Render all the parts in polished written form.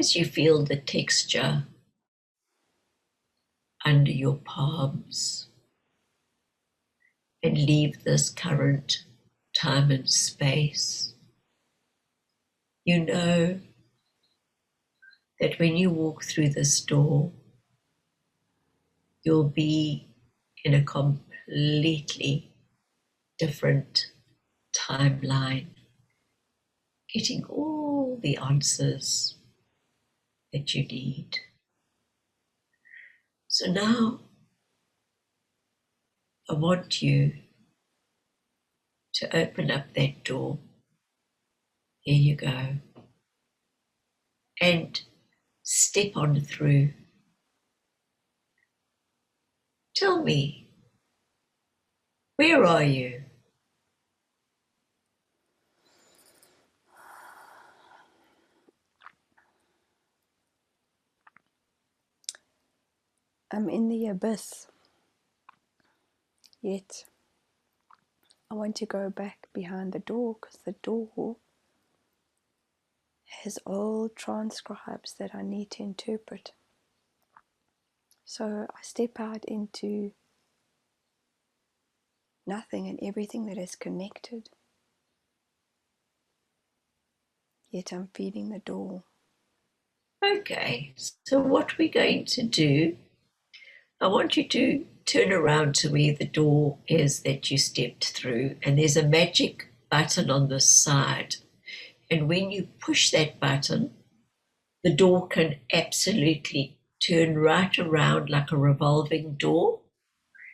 as you feel the texture under your palms and leave this current time and space, you know that when you walk through this door, you'll be in a completely different timeline, getting all the answers that you need. So now I want you to open up that door. Here you go. And step on through. Tell me, where are you? I'm in the abyss, yet I want to go back behind the door because the door has all transcribes that I need to interpret. So I step out into nothing and everything that is connected, yet I'm feeling the door. Okay, so what we're going to do, I want you to turn around to where the door is that you stepped through, and there's a magic button on the side. And when you push that button, the door can absolutely turn right around like a revolving door.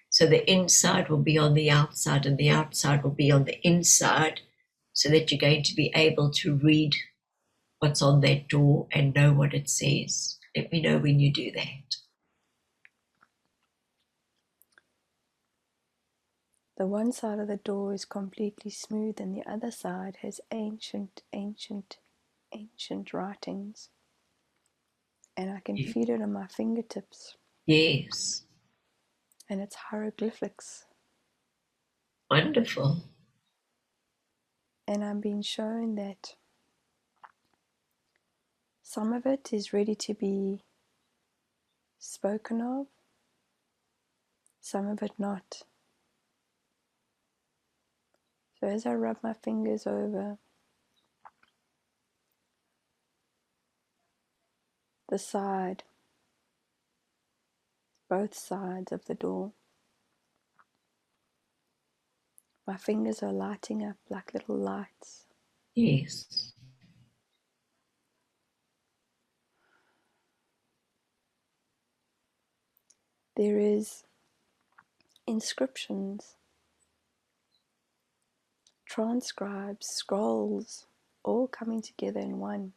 So the inside will be on the outside and the outside will be on the inside, so that you're going to be able to read what's on that door and know what it says. Let me know when you do that. The one side of the door is completely smooth and the other side has ancient writings. And I can feel it on my fingertips. Yes. And it's hieroglyphics. Wonderful. And I'm being shown that some of it is ready to be spoken of, some of it not. So as I rub my fingers over the side, both sides of the door, my fingers are lighting up like little lights. Yes. There is inscriptions, transcribes, scrolls, all coming together in one.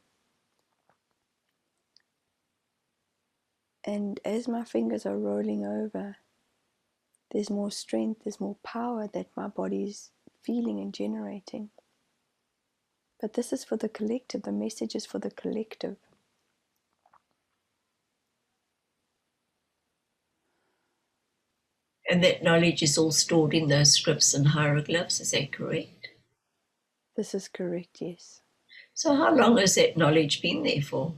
And as my fingers are rolling over, there's more strength, there's more power that my body's feeling and generating. But this is for the collective, the message is for the collective. And that knowledge is all stored in those scripts and hieroglyphs, is that correct? This is correct, yes. So how long has that knowledge been there for?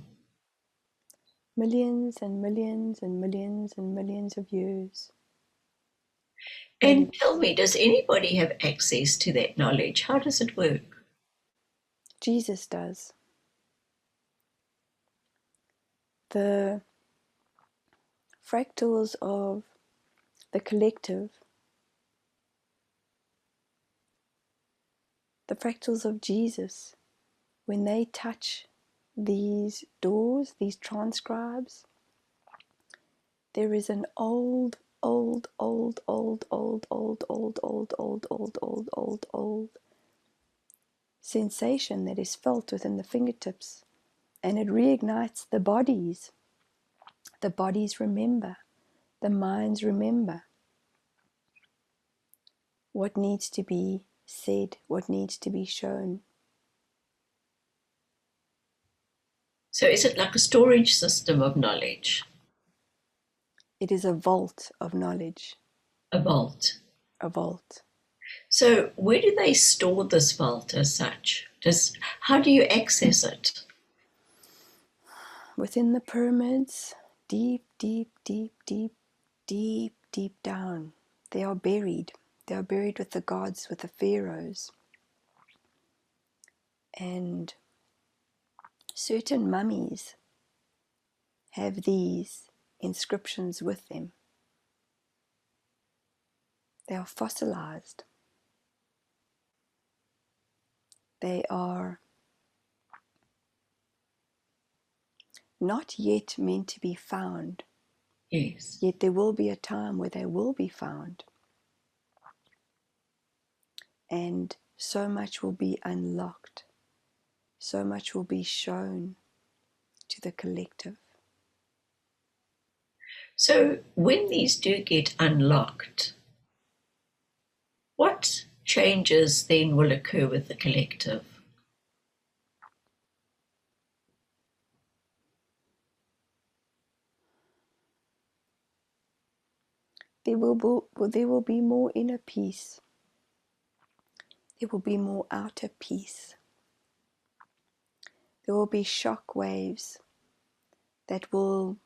Millions and millions and millions and millions of years. And tell me, does anybody have access to that knowledge? How does it work? Jesus does. The fractals of the collective, the fractals of Jesus, when they touch these doors, these transcribes, there is an old sensation that is felt within the fingertips, and it reignites the bodies. The bodies remember, the minds remember what needs to be said, what needs to be shown. So is it like a storage system of knowledge? It is a vault of knowledge. A vault. A vault. So where do they store this vault as such? How do you access it? within the pyramids, deep, deep, deep, deep, deep, deep down, they are buried. They are buried with the gods, with the pharaohs. And certain mummies have these inscriptions with them. They are fossilized. They are not yet meant to be found. Yes. Yet there will be a time where they will be found. And so much will be unlocked. So much will be shown to the collective. So when these do get unlocked, what changes then will occur with the collective? There will be more inner peace. There will be more outer peace. There will be shock waves that will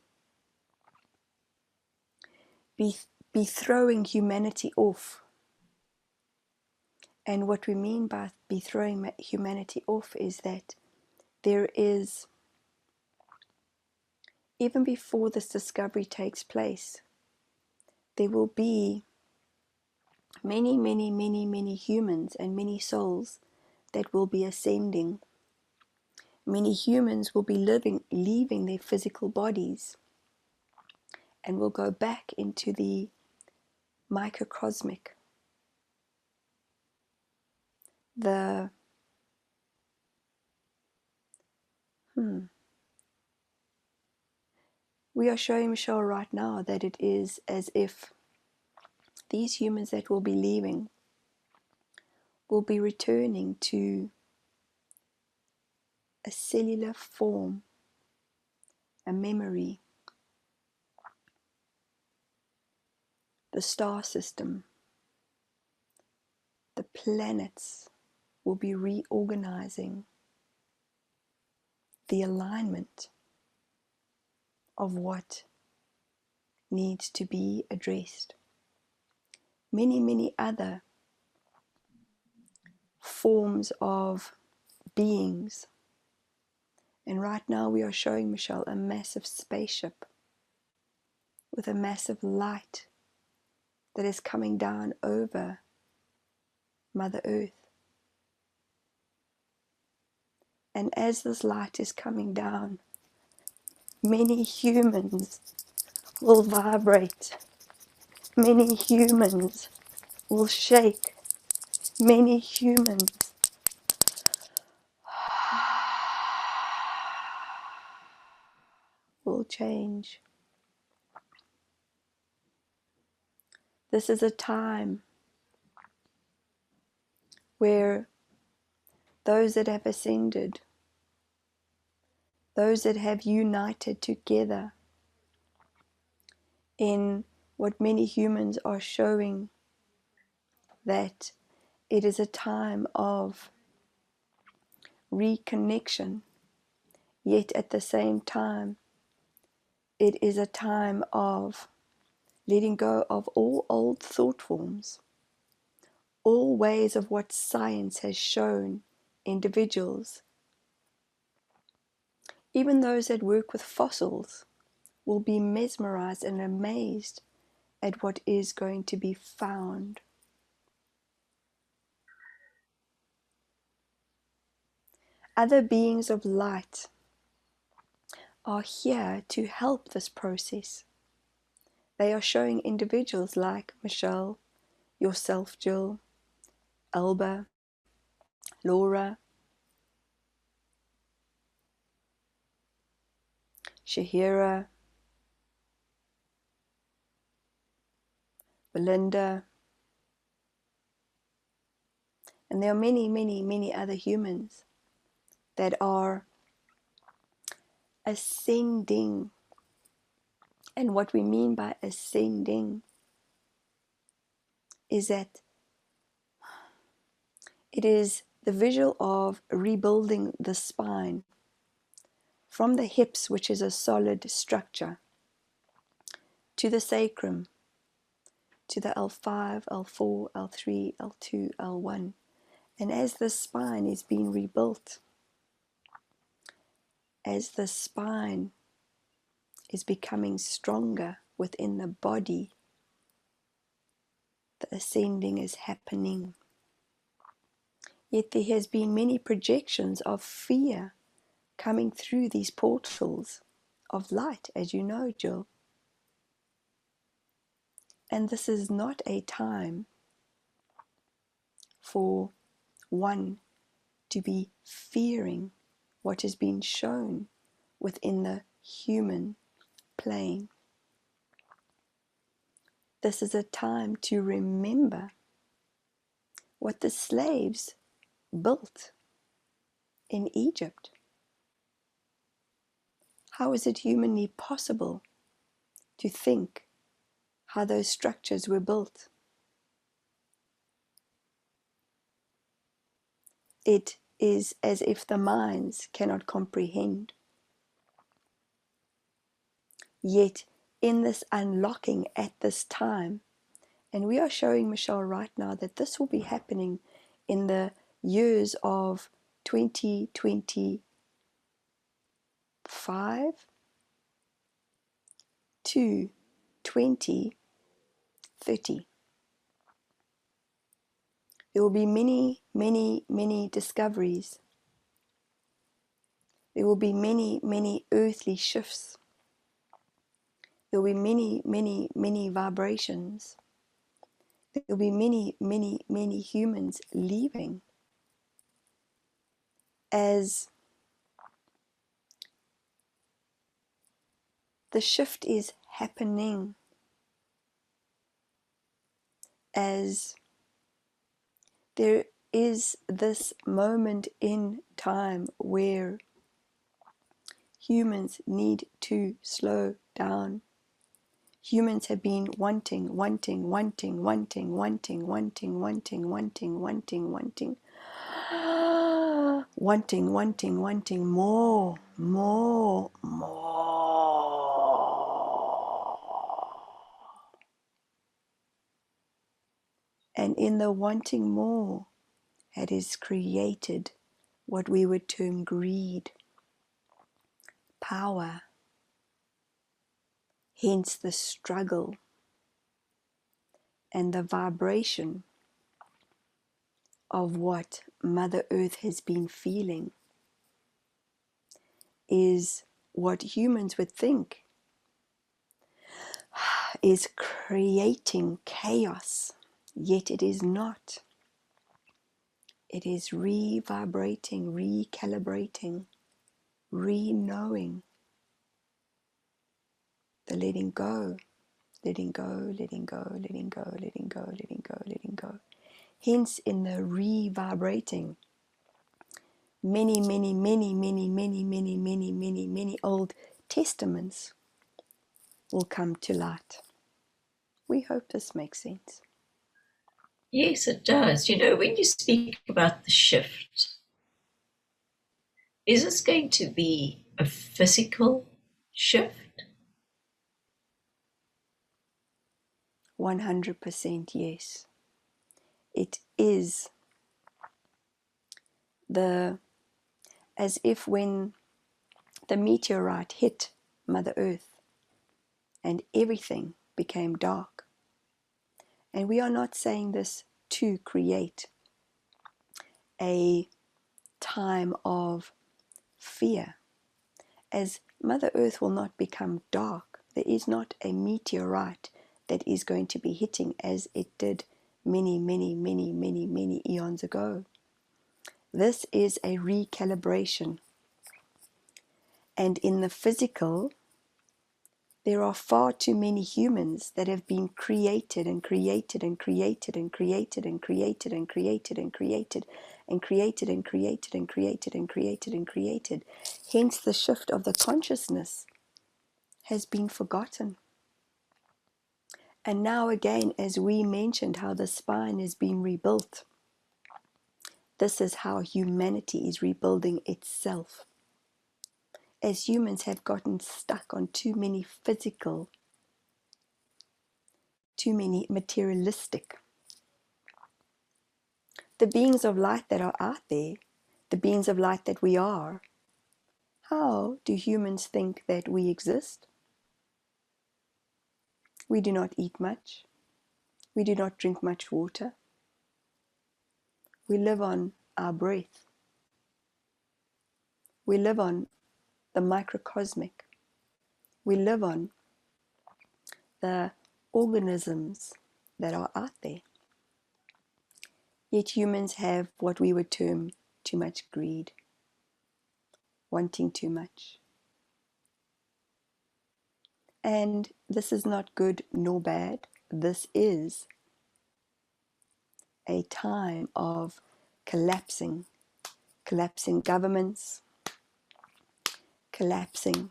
be throwing humanity off. And what we mean by be throwing humanity off is that there is, even before this discovery takes place, there will be many, many, many, many humans and many souls that will be ascending. Many humans will be leaving their physical bodies and will go back into the microcosmic, the we are showing Michelle right now that it is as if these humans that will be leaving will be returning to a cellular form, a memory, the star system, the planets will be reorganizing the alignment of what needs to be addressed. Many, many other forms of beings. And right now we are showing Michelle a massive spaceship with a massive light that is coming down over Mother Earth. And as this light is coming down, many humans will vibrate. Many humans will shake. Many humans will change. This is a time where those that have ascended, those that have united together in what many humans are showing, that it is a time of reconnection, yet at the same time, it is a time of letting go of all old thought forms, all ways of what science has shown individuals. Even those that work with fossils will be mesmerized and amazed at what is going to be found. Other beings of light are here to help this process. They are showing individuals like Michelle, yourself, Jill, Alba, Laura, Shahira, Belinda, and there are many, many, many other humans that are ascending. And what we mean by ascending is that it is the visual of rebuilding the spine from the hips, which is a solid structure, to the sacrum, to the L5, L4, L3, L2, L1. And as the spine is being rebuilt, as the spine is becoming stronger within the body, the ascending is happening. Yet there has been many projections of fear coming through these portals of light, as you know, Jill. And this is not a time for one to be fearing what has been shown within the human plane. This is a time to remember what the slaves built in Egypt. How is it humanly possible to think how those structures were built? It is as if the minds cannot comprehend. Yet, in this unlocking at this time, and we are showing Michelle right now that this will be happening in the years of 2025 to 2030. There will be many, many, many discoveries. There will be many, many earthly shifts. There will be many, many, many vibrations. There will be many, many, many humans leaving as the shift is happening, as there is this moment in time where humans need to slow down. Humans have been wanting more, more. And in the wanting more, it is created what we would term greed, power, hence the struggle and the vibration of what Mother Earth has been feeling is what humans would think is creating chaos, yet it is not. It is re-vibrating, recalibrating, re-knowing, the letting go, letting go, letting go, letting go, letting go, letting go, letting go. Hence, in the re-vibrating, many, many, many, many, many, many, many, many, many Old Testaments will come to light. We hope this makes sense. Yes, it does. You know, when you speak about the shift, is this going to be a physical shift? 100% yes. It is as if when the meteorite hit Mother Earth and everything became dark. And we are not saying this to create a time of fear. As Mother Earth will not become dark, there is not a meteorite that is going to be hitting as it did many, many, many, many, many eons ago. This is a recalibration. And in the physical, there are far too many humans that have been created and created and created and created and created and created and created and created and created and created and created and created. Hence the shift of the consciousness has been forgotten. And now again, as we mentioned how the spine is being rebuilt, this is how humanity is rebuilding itself. as humans, have gotten stuck on too many physical, too many materialistic. The beings of light that are out there, the beings of light that we are, how do humans think that we exist? We do not eat much. We do not drink much water. We live on our breath. We live on the microcosmic. We live on the organisms that are out there. Yet humans have what we would term too much greed, wanting too much. And this is not good nor bad. This is a time of collapsing governments, collapsing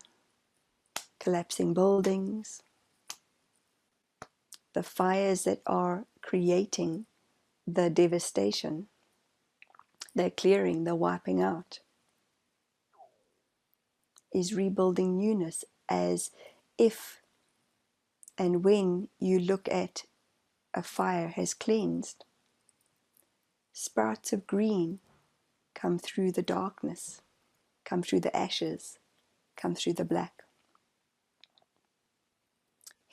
buildings, the fires that are creating the devastation, the clearing, the wiping out, is rebuilding newness, as if and when you look at a fire has cleansed, sprouts of green come through the darkness, come through the ashes, come through the black.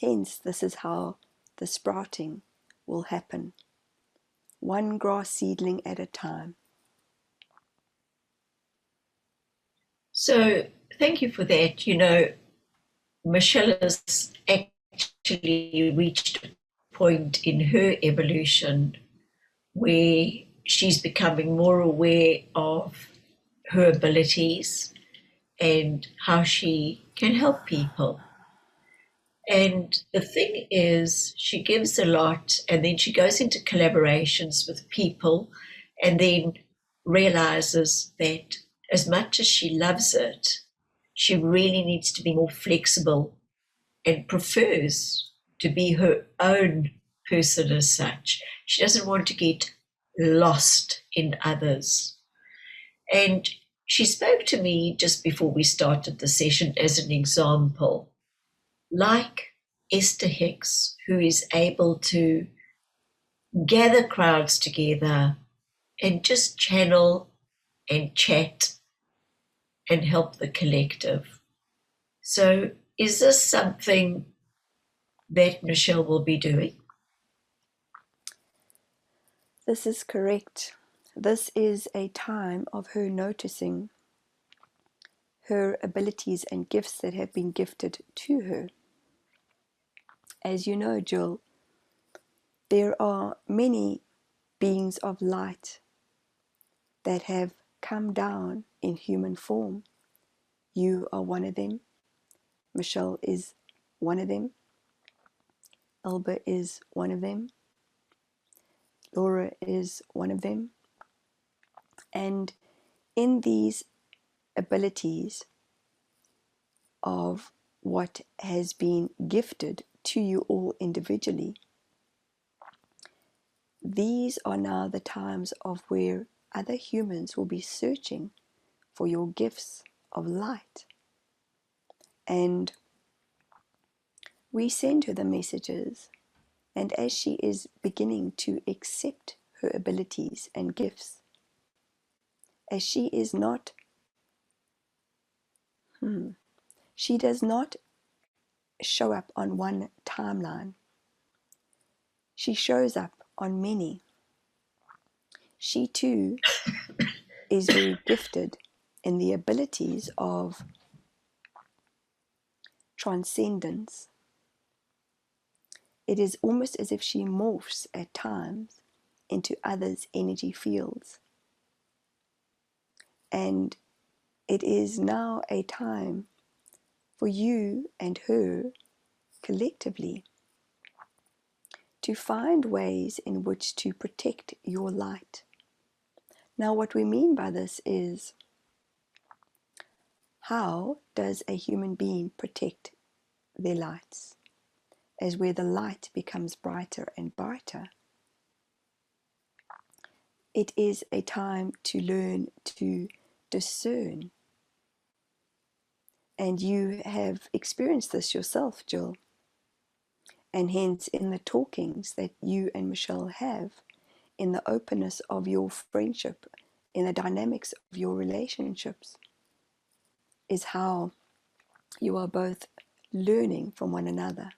Hence, this is how the sprouting will happen, one grass seedling at a time. So thank you for that. You know, Michelle has actually reached a point in her evolution where she's becoming more aware of her abilities and how she can help people. And the thing is, she gives a lot and then she goes into collaborations with people and then realizes that as much as she loves it, she really needs to be more flexible and prefers to be her own person as such. She doesn't want to get lost in others. And she spoke to me just before we started the session as an example, like Esther Hicks, who is able to gather crowds together and just channel and chat and help the collective. So is this something that Michelle will be doing? This is correct. This is a time of her noticing her abilities and gifts that have been gifted to her. As you know, Jill, there are many beings of light that have come down in human form. You are one of them. Michelle is one of them. Elba is one of them. Laura is one of them. And in these abilities of what has been gifted to you all individually, these are now the times of where other humans will be searching for your gifts of light. And we send her the messages, and as she is beginning to accept her abilities and gifts, as she is not, she does not show up on one timeline. She shows up on many. She too is very gifted in the abilities of transcendence. It is almost as if she morphs at times into others' energy fields. And it is now a time for you and her collectively to find ways in which to protect your light. Now, what we mean by this is, how does a human being protect their lights? As where the light becomes brighter and brighter, it is a time to learn to discern And you have experienced this yourself, Jill. And hence, in the talkings that you and Michelle have, in the openness of your friendship, in the dynamics of your relationships, is how you are both learning from one another.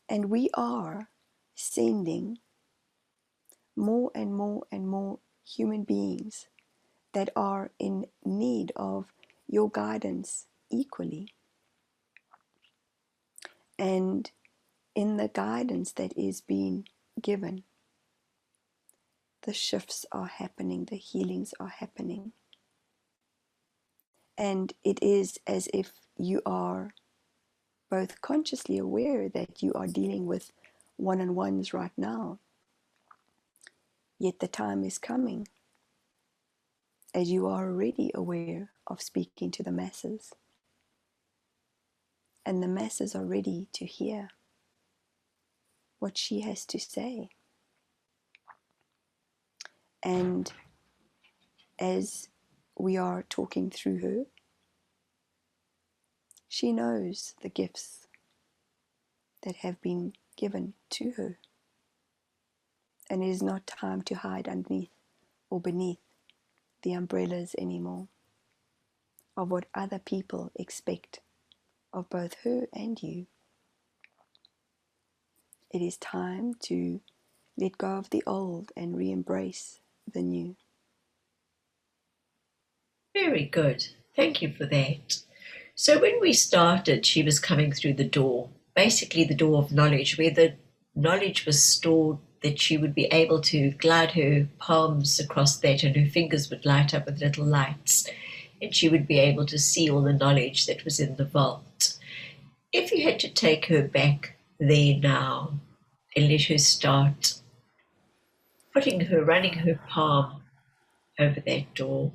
And we are sending more and more and more human beings that are in need of your guidance equally. And in the guidance that is being given, the shifts are happening, the healings are happening. And it is as if you are both consciously aware that you are dealing with one-on-ones right now, yet the time is coming, as you are already aware of speaking to the masses. And the masses are ready to hear what she has to say. And as we are talking through her, she knows the gifts that have been given to her. And it is not time to hide underneath or beneath the umbrellas anymore of what other people expect of both her and you. It is time to let go of the old and re-embrace the new. Very good. Thank you for that. So when we started, she was coming through the door, basically the door of knowledge, where the knowledge was stored, that she would be able to glide her palms across that and her fingers would light up with little lights, and she would be able to see all the knowledge that was in the vault. If you had to take her back there now and let her start running her palm over that door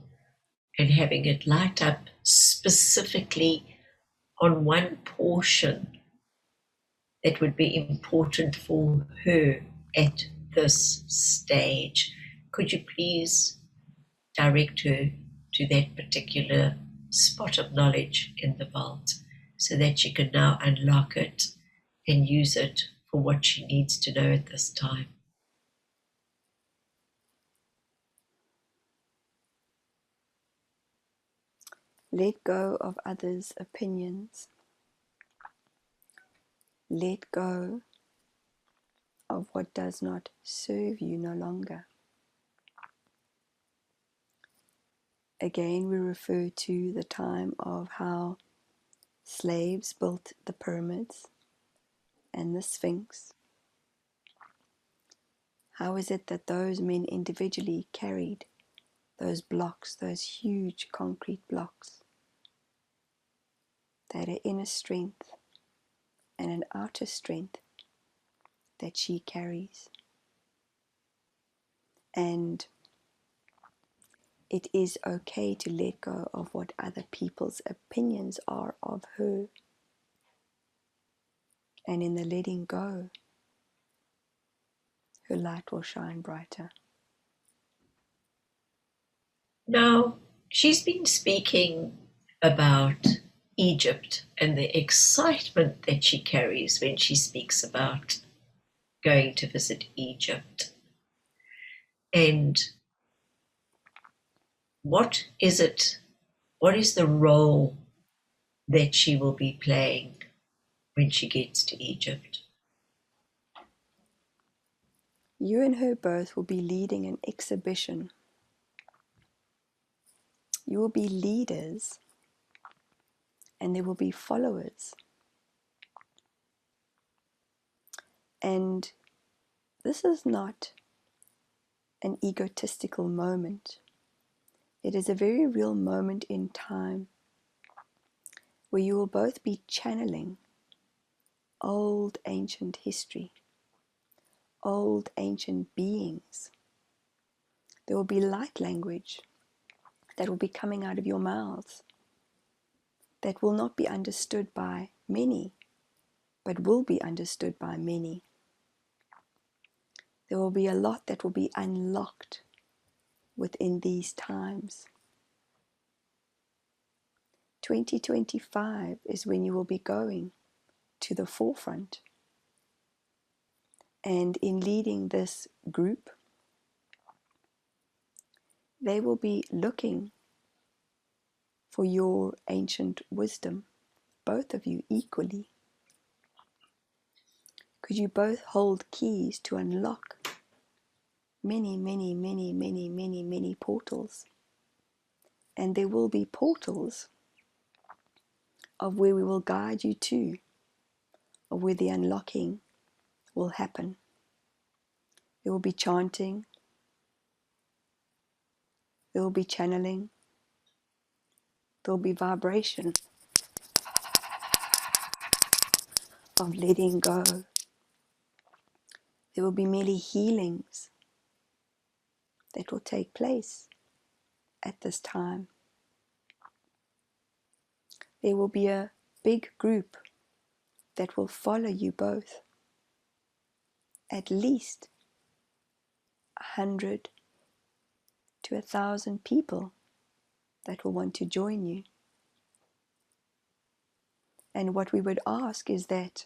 and having it light up specifically on one portion that would be important for her at this stage, could you please direct her to that particular spot of knowledge in the vault so that she can now unlock it and use it for what she needs to know at this time? Let go of others' opinions. Let go of what does not serve you no longer. Again, we refer to the time of how slaves built the pyramids and the Sphinx. How is it that those men individually carried those blocks, those huge concrete blocks? They had an inner strength and an outer strength that she carries. And it is okay to let go of what other people's opinions are of her. And in the letting go, her light will shine brighter. Now, she's been speaking about Egypt and the excitement that she carries when she speaks about going to visit Egypt. And what is it? What is the role that she will be playing when she gets to Egypt? You and her both will be leading an exhibition. You will be leaders and there will be followers. And this is not an egotistical moment. It is a very real moment in time where you will both be channeling old ancient history, old ancient beings. There will be light language that will be coming out of your mouths that will not be understood by many, but will be understood by many. There will be a lot that will be unlocked within these times 2025 is when you will be going to the forefront. And in leading this group, they will be looking for your ancient wisdom, both of you equally, because you both hold keys to unlock many, many, many, many, many, many portals. And there will be portals of where we will guide you to, of where the unlocking will happen. There will be chanting, there will be channeling, there will be vibration of letting go. There will be merely healings that will take place at this time. There will be a big group that will follow you both. At least 100 to 1,000 people that will want to join you. And what we would ask is that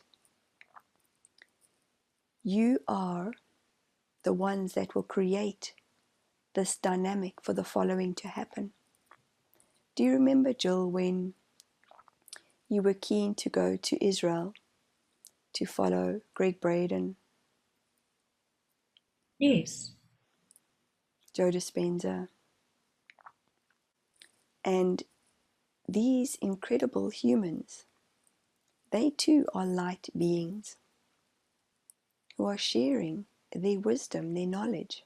you are the ones that will create this dynamic for the following to happen. Do you remember, Jill, when you were keen to go to Israel to follow Greg Braden, Yes. Joe Dispenza, and these incredible humans? They too are light beings who are sharing their wisdom, their knowledge.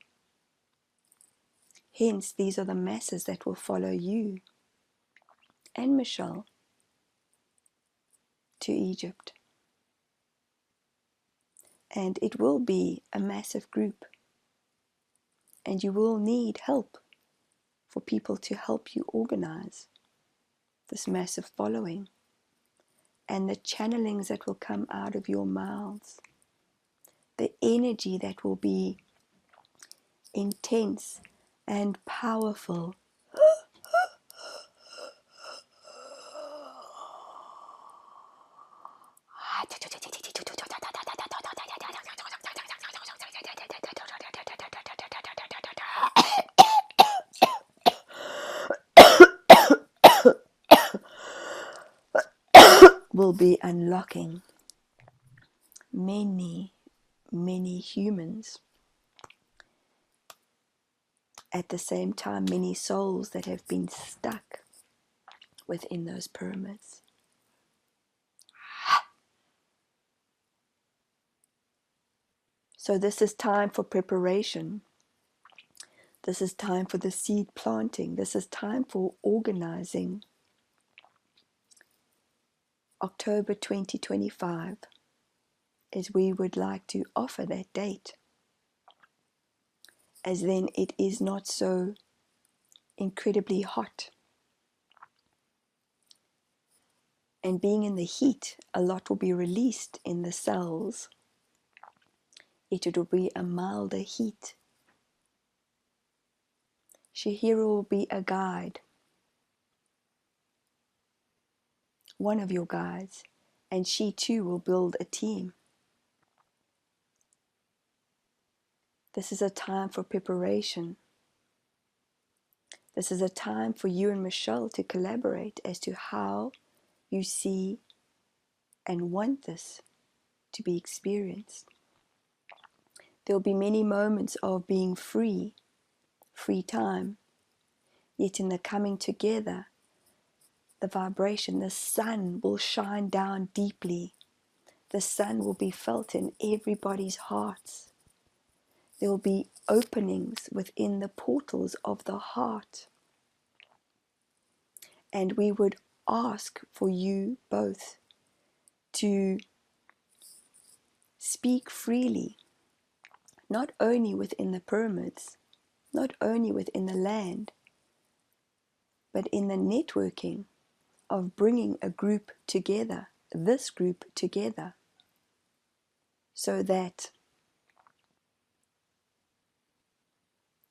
Hence, these are the masses that will follow you and Michelle to Egypt. And it will be a massive group. And you will need help for people to help you organize this massive following. And the channelings that will come out of your mouths, the energy that will be intense and powerful. Will be unlocking many, many humans. At the same time, many souls that have been stuck within those pyramids. So this is time for preparation. This is time for the seed planting. This is time for organizing. October 2025 is we would like to offer that date, as then it is not so incredibly hot. And being in the heat, a lot will be released in the cells. It will be a milder heat. Shahira will be a guide, one of your guides, and she too will build a team. This is a time for preparation. This is a time for you and Michelle to collaborate as to how you see and want this to be experienced. There will be many moments of being free time, yet in the coming together, the vibration, the sun will shine down deeply. The sun will be felt in everybody's hearts. There will be openings within the portals of the heart. And we would ask for you both to speak freely, not only within the pyramids, not only within the land, but in the networking of bringing a group together, this group together, so that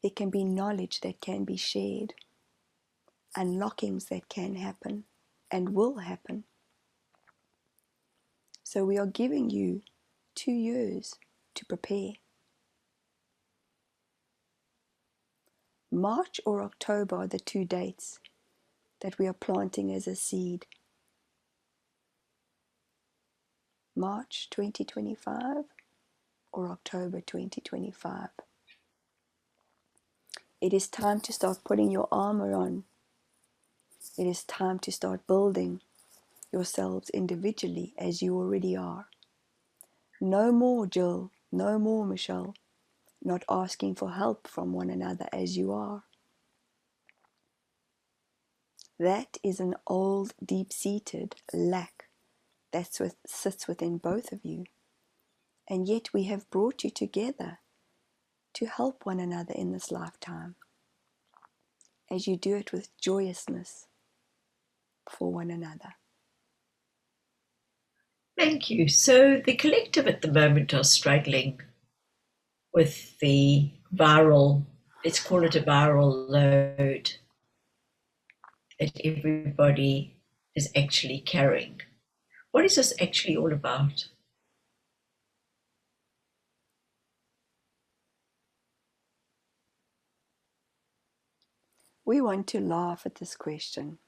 there can be knowledge that can be shared, unlockings that can happen and will happen. So we are giving you 2 years to prepare. March or October are the 2 dates that we are planting as a seed. March 2025 or October 2025. It is time to start putting your armor on. It is time to start building yourselves individually as you already are. No more, Jill, no more, Michelle, not asking for help from one another as you are. That is an old, deep-seated lack that sits within both of you. And yet we have brought you together to help one another in this lifetime, as you do it with joyousness for one another. Thank you. So the collective at the moment are struggling with the viral, let's call it a viral load that everybody is actually carrying. What is this actually all about? We want to laugh at this question,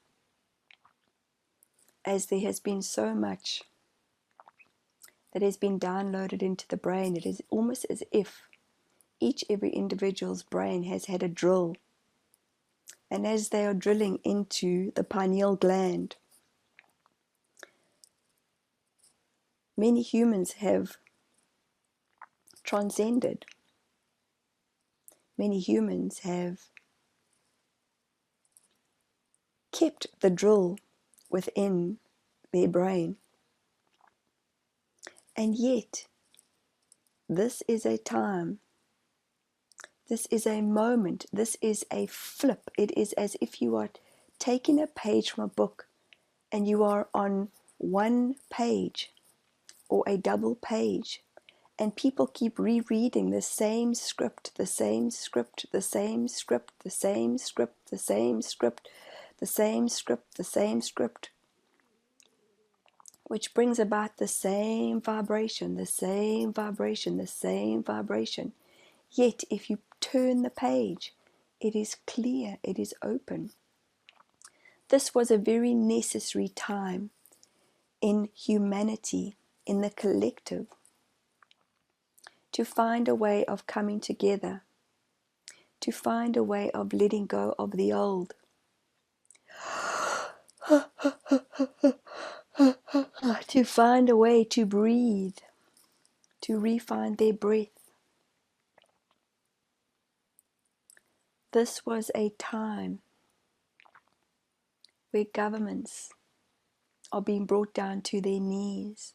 as there has been so much that has been downloaded into the brain. It is almost as if every individual's brain has had a drill. And as they are drilling into the pineal gland, many humans have transcended. Many humans have kept the drill within their brain. And yet, this is a time, this is a moment, this is a flip. It is as if you are taking a page from a book and you are on one page or a double page, and people keep rereading the same script, the same script, the same script, the same script, the same script, the same script, the same script, which brings about the same vibration, the same vibration, the same vibration. Yet if you turn the page, it is clear, it is open. This was a very necessary time in humanity, in the collective, to find a way of coming together, to find a way of letting go of the old, to find a way to breathe, to re-find their breath. This was a time where governments are being brought down to their knees,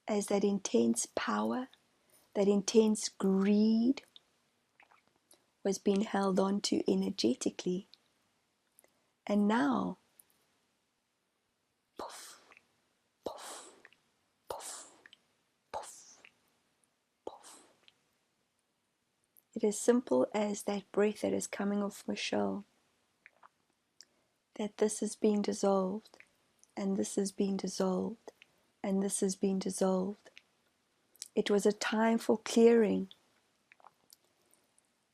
as that intense power, that intense greed was being held on to energetically. And now, poof, poof, poof, poof, poof. It is simple as that breath that is coming off Michelle, that this is being dissolved, and this is being dissolved, and this is being dissolved. It was a time for clearing.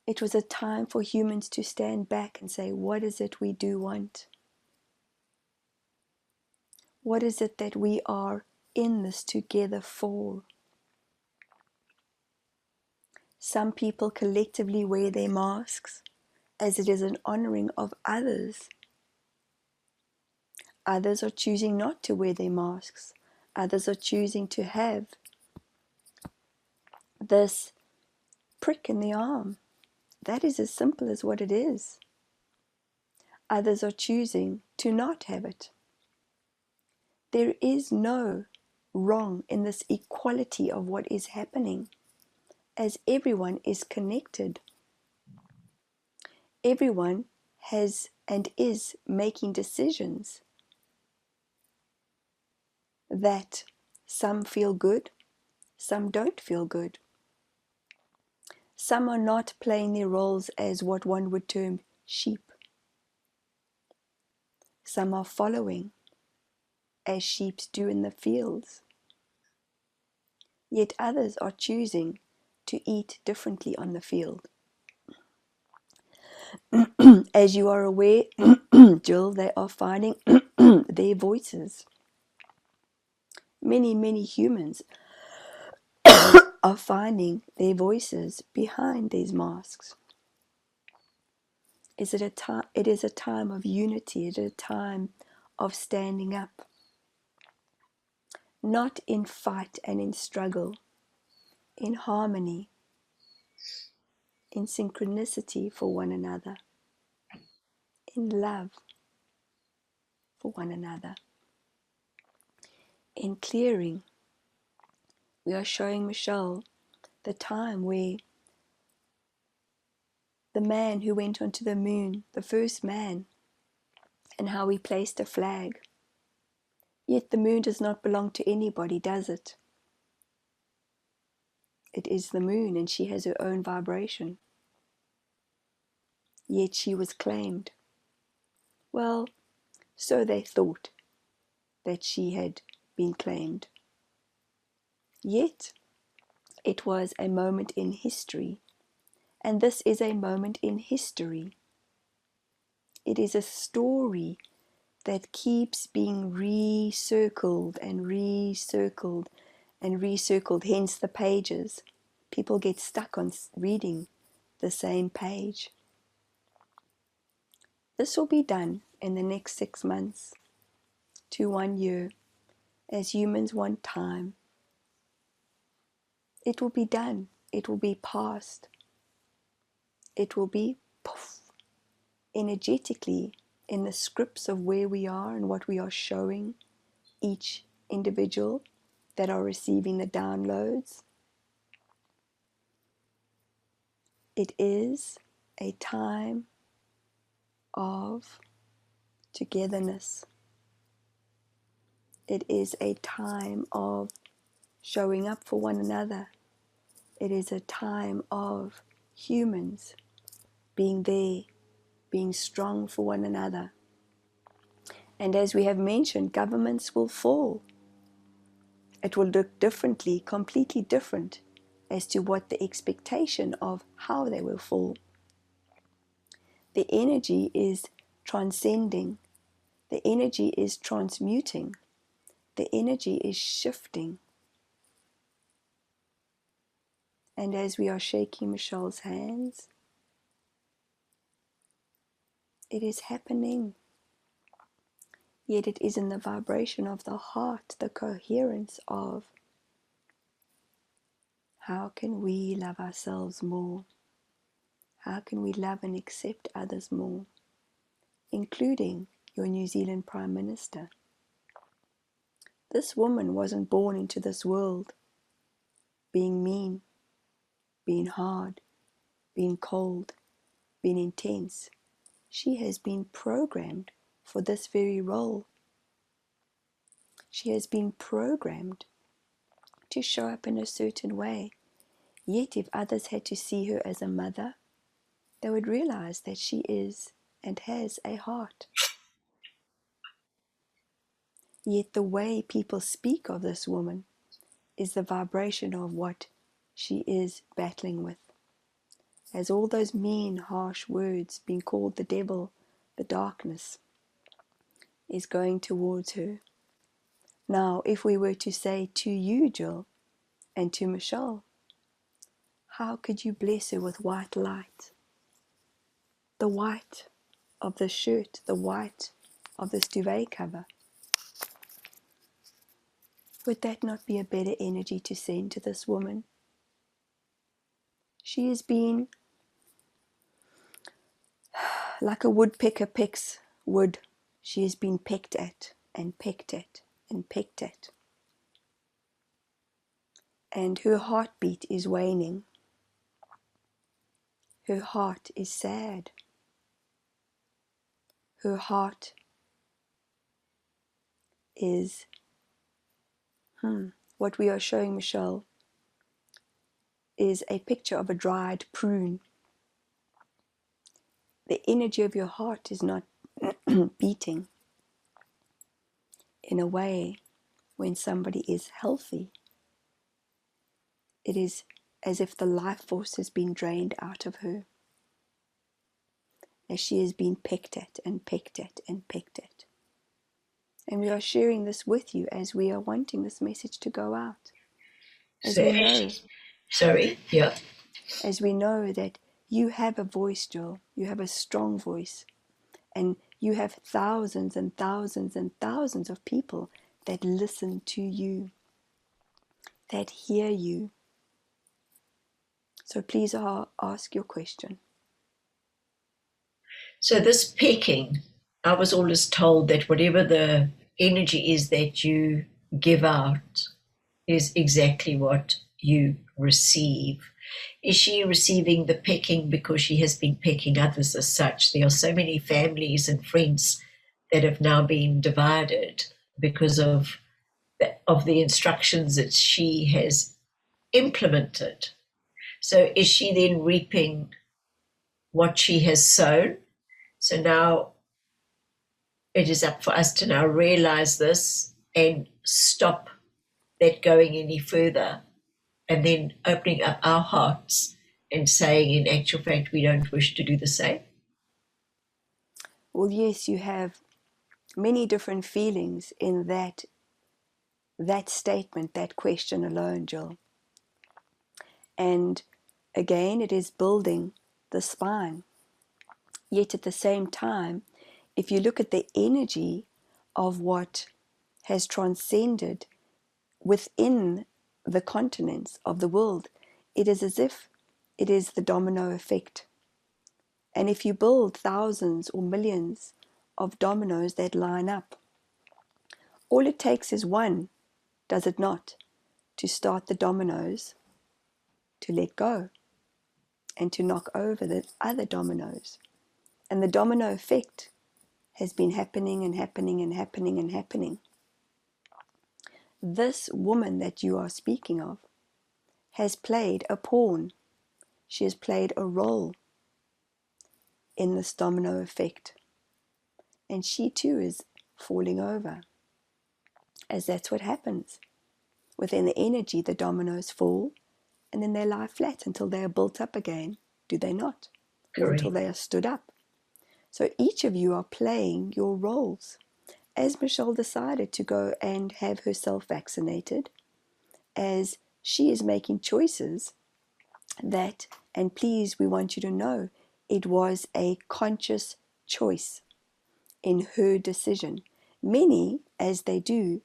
It was a time for humans to stand back and say, what is it we do want? What is it that we are in this together for? Some people collectively wear their masks as it is an honoring of others. Others are choosing not to wear their masks. Others are choosing to have this prick in the arm. That is as simple as what it is. Others are choosing to not have it. There is no wrong in this equality of what is happening, as everyone is connected. Everyone has and is making decisions that some feel good, some don't feel good. Some are not playing their roles as what one would term sheep. Some are following, as sheep do in the fields. Yet others are choosing to eat differently on the field. As you are aware, Jill, they are finding their voices. Many, many humans are finding their voices behind these masks. It is a time of unity. It is a time of standing up, not in fight and in struggle, in harmony, in synchronicity for one another, in love for one another. In clearing, we are showing Michelle the time where the man who went onto the moon, the first man, and how he placed a flag. Yet the moon does not belong to anybody, does it? It is the moon, and she has her own vibration. Yet she was claimed. Well, so they thought that she had been claimed. Yet it was a moment in history, and this is a moment in history. It is a story that keeps being recircled and recircled and recircled, hence the pages. People get stuck on reading the same page. This will be done in the next 6 months to 1 year, as humans want time. It will be done. It will be past. It will be poof, energetically in the scripts of where we are and what we are showing each individual that are receiving the downloads. It is a time of togetherness. It is a time of showing up for one another. It is a time of humans being there, being strong for one another. And as we have mentioned, governments will fall. It will look differently, completely different as to what the expectation of how they will fall. The energy is transcending. The energy is transmuting. The energy is shifting. And as we are shaking Michelle's hands, it is happening. Yet it is in the vibration of the heart, the coherence of how can we love ourselves more? How can we love and accept others more? Including your New Zealand Prime Minister. This woman wasn't born into this world being mean, being hard, being cold, being intense. She has been programmed for this very role. She has been programmed to show up in a certain way. Yet if others had to see her as a mother, they would realize that she is and has a heart. Yet the way people speak of this woman is the vibration of what she is battling with. As all those mean, harsh words being called the devil, the darkness, is going towards her. Now, if we were to say to you, Jill, and to Michelle, how could you bless her with white light? The white of the shirt, the white of this duvet cover. Would that not be a better energy to send to this woman? She has been like a woodpecker pecks wood. She has been pecked at and pecked at and pecked at. And her heartbeat is waning. Her heart is sad. Her heart is, what we are showing Michelle is a picture of a dried prune. The energy of your heart is not beating. In a way, when somebody is healthy, it is as if the life force has been drained out of her, as she has been pecked at and pecked at and pecked at. And we are sharing this with you as we are wanting this message to go out. As we know, as we know that you have a voice, Jill, you have a strong voice, and you have thousands and thousands and thousands of people that listen to you, that hear you. So please ask your question. So this pecking, I was always told that whatever the energy is that you give out is exactly what you receive. Is she receiving the pecking because she has been pecking others as such? There are so many families and friends that have now been divided because of the instructions that she has implemented. So is she then reaping what she has sown? So now it is up for us to now realize this and stop that going any further, and then opening up our hearts and saying, in actual fact, we don't wish to do the same. Well, yes, you have many different feelings in that statement, that question alone, Jill. And again, it is building the spine. Yet at the same time, if you look at the energy of what has transcended within the continents of the world, it is as if it is the domino effect. And if you build thousands or millions of dominoes that line up, all it takes is one, does it not, to start the dominoes to let go and to knock over the other dominoes. And the domino effect has been happening and happening and happening and happening. This woman that you are speaking of has played a pawn. She has played a role in this domino effect. And she too is falling over, as that's what happens. Within the energy, the dominoes fall, and then they lie flat until they are built up again, do they not? Or until they are stood up. So each of you are playing your roles. As Michelle decided to go and have herself vaccinated, as she is making choices that, and please, we want you to know, it was a conscious choice in her decision. Many, as they do,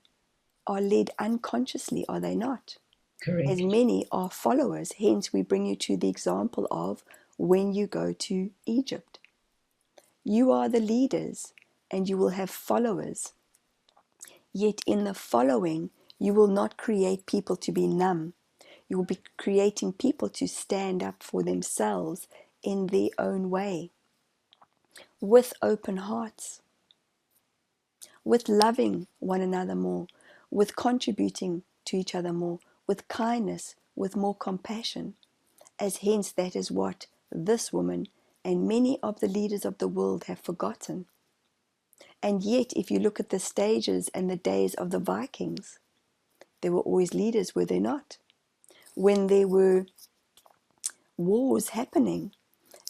are led unconsciously, are they not? Correct. As many are followers. Hence, we bring you to the example of when you go to Egypt. You are the leaders and you will have followers. Yet in the following, you will not create people to be numb. You will be creating people to stand up for themselves in their own way, with open hearts, with loving one another more, with contributing to each other more, with kindness, with more compassion, as hence that is what this woman and many of the leaders of the world have forgotten. And yet, if you look at the stages and the days of the Vikings, they were always leaders, were they not? When there were wars happening,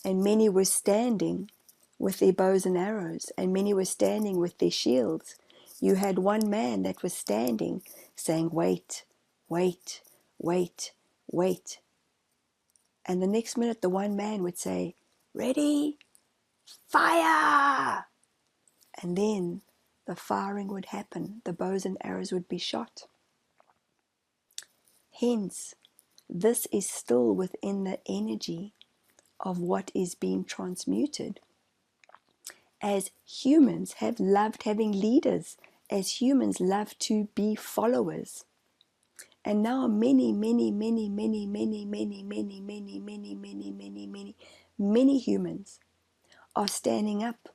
and many were standing with their bows and arrows, and many were standing with their shields, you had one man that was standing saying, wait, wait, wait, wait. And the next minute the one man would say, ready, fire! And then the firing would happen. The bows and arrows would be shot. Hence, this is still within the energy of what is being transmuted. As humans have loved having leaders, as humans love to be followers. And now many, many, many, many, many, many, many, many, many, many, many, many, many humans are standing up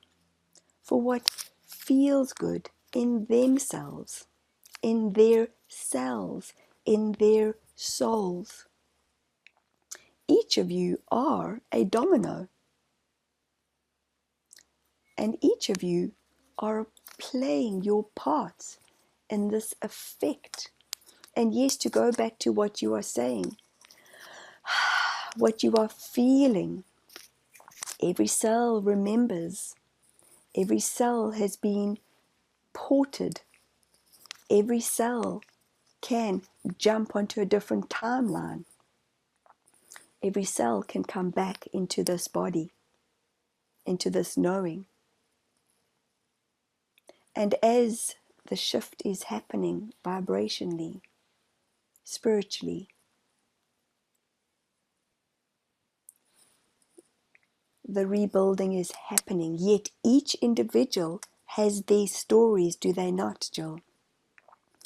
for what feels good in themselves, in their cells, in their souls. Each of you are a domino, and each of you are playing your parts and this effect. And yes, to go back to what you are saying, what you are feeling, every cell remembers, every cell has been ported, every cell can jump onto a different timeline. Every cell can come back into this body, into this knowing. And as the shift is happening vibrationally, spiritually, the rebuilding is happening. Yet each individual has their stories, do they not, Jill?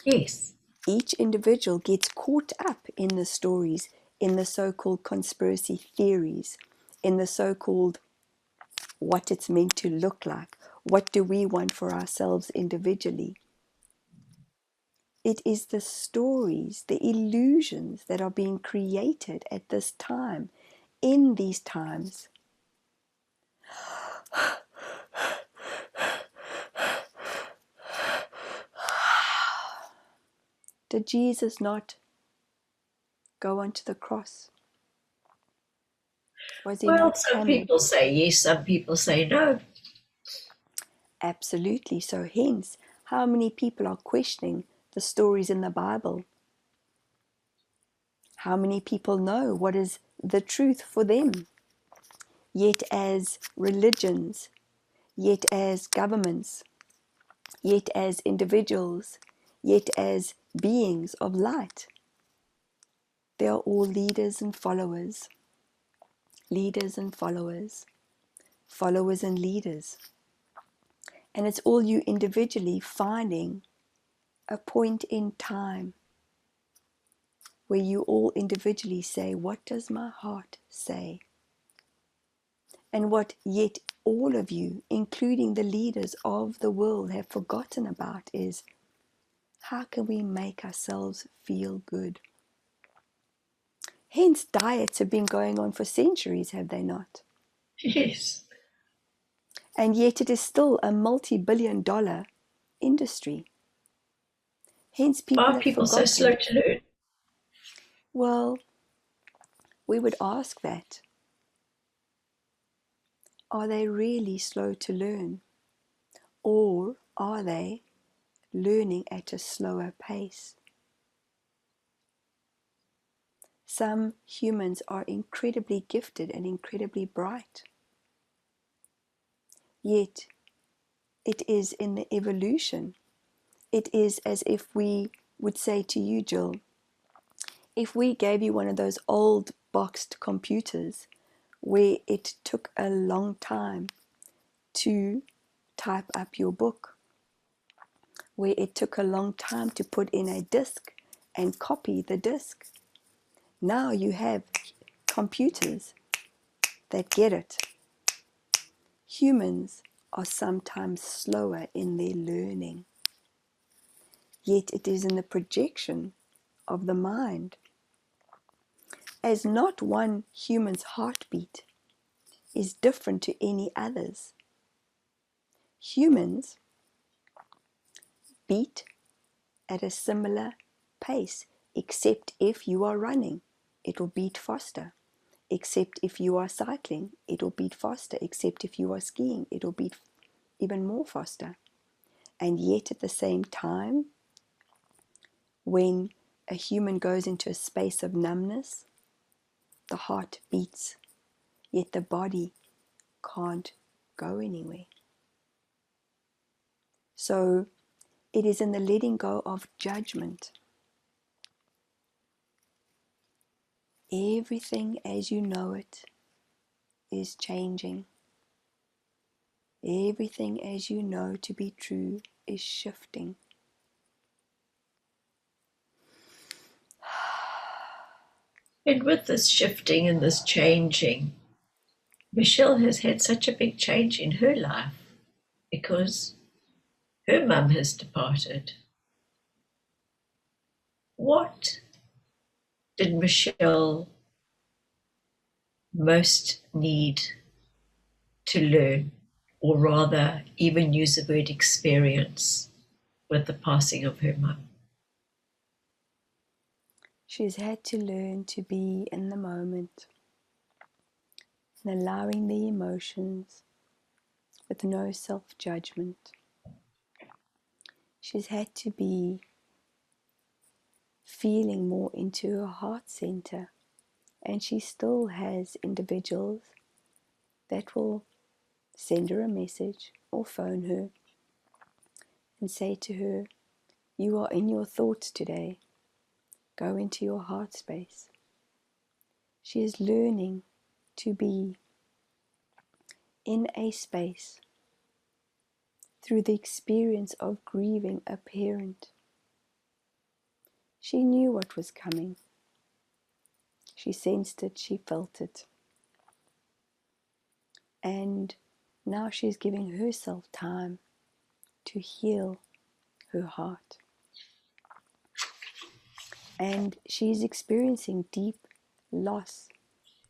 Yes. Each individual gets caught up in the stories, in the so-called conspiracy theories, in the so-called what it's meant to look like. What do we want for ourselves individually? It is the stories, the illusions that are being created at this time, in these times. Did Jesus not go onto the cross? Was he Well, not some hammered? people say yes, some people say no. Absolutely. So hence, how many people are questioning the stories in the Bible? How many people know what is the truth for them? Yet as religions, yet as governments, yet as individuals, yet as beings of light, they are all leaders and followers, leaders and followers, followers and leaders. And it's all you individually finding a point in time where you all individually say, what does my heart say? And what yet all of you, including the leaders of the world, have forgotten about is, how can we make ourselves feel good? Hence, diets have been going on for centuries, have they not? Yes. And yet it is still a multi-billion-dollar industry. Hence, Why people are have people so slow forgotten. to learn? Well, we would ask that. Are they really slow to learn? Or are they learning at a slower pace? Some humans are incredibly gifted and incredibly bright. Yet, it is in the evolution. It is as if we would say to you, Jill, if we gave you one of those old boxed computers where it took a long time to type up your book, where it took a long time to put in a disk and copy the disk. Now you have computers that get it. Humans are sometimes slower in their learning, yet it is in the projection of the mind. As not one human's heartbeat is different to any others. Humans beat at a similar pace, except if you are running, it will beat faster. Except if you are cycling, it will beat faster. Except if you are skiing, it will beat even more faster. And yet at the same time, when a human goes into a space of numbness, the heart beats, yet the body can't go anywhere. So it is in the letting go of judgment. Everything as you know it is changing. Everything as you know to be true is shifting. And with this shifting and this changing, Michelle has had such a big change in her life because her mum has departed. What did Michelle most need to learn, or rather, even use the word experience, with the passing of her mum. She's had to learn to be in the moment and allowing the emotions with no self-judgment. She's had to be feeling more into her heart center, and she still has individuals that will send her a message or phone her and say to her, "You are in your thoughts today. Go into your heart space." She is learning to be in a space through the experience of grieving a parent. She knew what was coming. She sensed it, she felt it. And now she's giving herself time to heal her heart. And she's experiencing deep loss,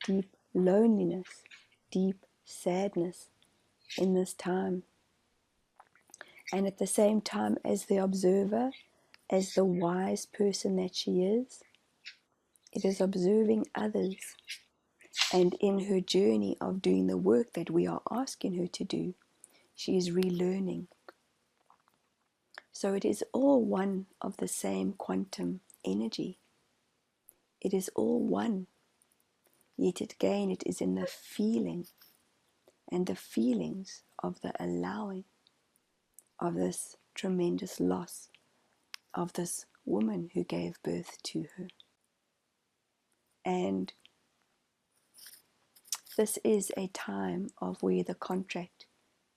deep loneliness, deep sadness in this time. And at the same time, as the observer, as the wise person that she is, it is observing others. And in her journey of doing the work that we are asking her to do, she is relearning. So it is all one of the same quantum energy. It is all one. Yet again, it is in the feeling and the feelings of the allowing of this tremendous loss of this woman who gave birth to her. And this is a time of where the contract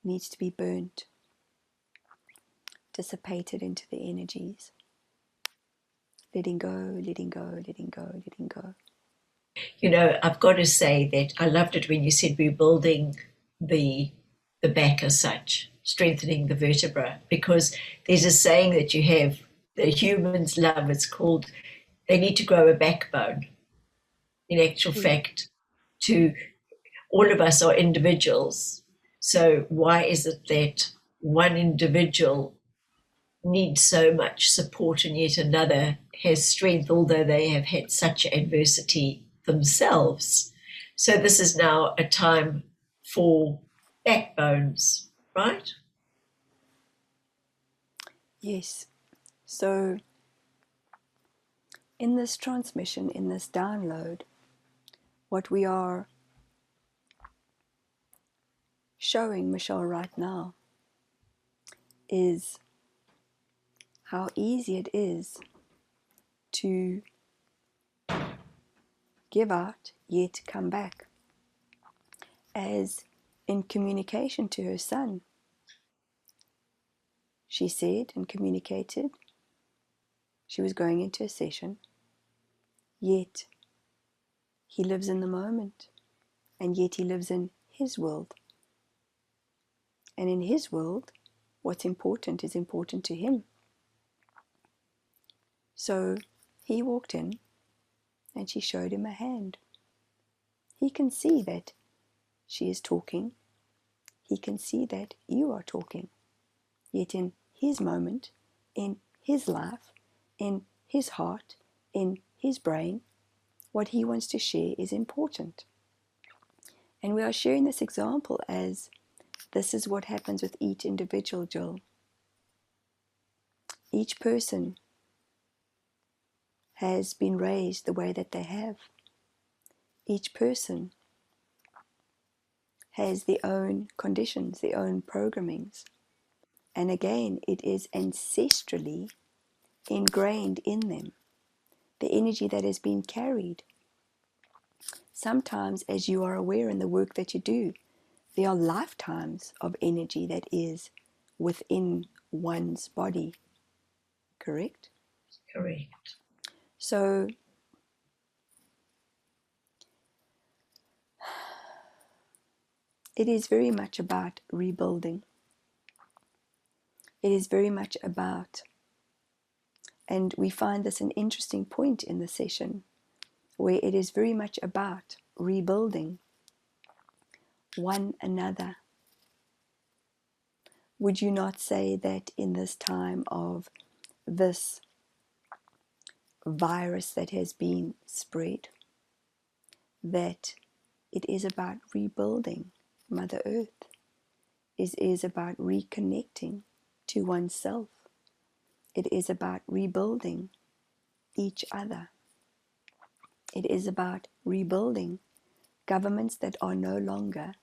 needs to be burnt, dissipated into the energies. Letting go, letting go, letting go, letting go. You know, I've got to say that I loved it when you said we're building the back as such, strengthening the vertebra, because there's a saying that you have that humans love. It's called, they need to grow a backbone. In actual fact, to all of us are individuals. So why is it that one individual needs so much support and yet another has strength, although they have had such adversity themselves? So this is now a time for backbones, right? Yes. So in this transmission, in this download, what we are showing Michelle right now is how easy it is to give out yet come back. As in communication to her son, she said and communicated she was going into a session, yet he lives in the moment, and yet he lives in his world. And in his world, what's important is important to him. So he walked in and she showed him a hand. He can see that she is talking. He can see that you are talking. Yet in his moment, in his life, in his heart, in his brain, what he wants to share is important. And we are sharing this example as this is what happens with each individual, Jill. Each person has been raised the way that they have. Each person has their own conditions, their own programmings. And again, it is ancestrally ingrained in them, the energy that has been carried. Sometimes, as you are aware in the work that you do, there are lifetimes of energy that is within one's body. Correct? Correct. So, it is very much about rebuilding. It is very much about, and we find this an interesting point in the session, where it is very much about rebuilding one another. would you not say that in this time of this virus that has been spread, that it is about rebuilding Mother Earth? It is about reconnecting to oneself. It is about rebuilding each other. It is about rebuilding governments that are no longer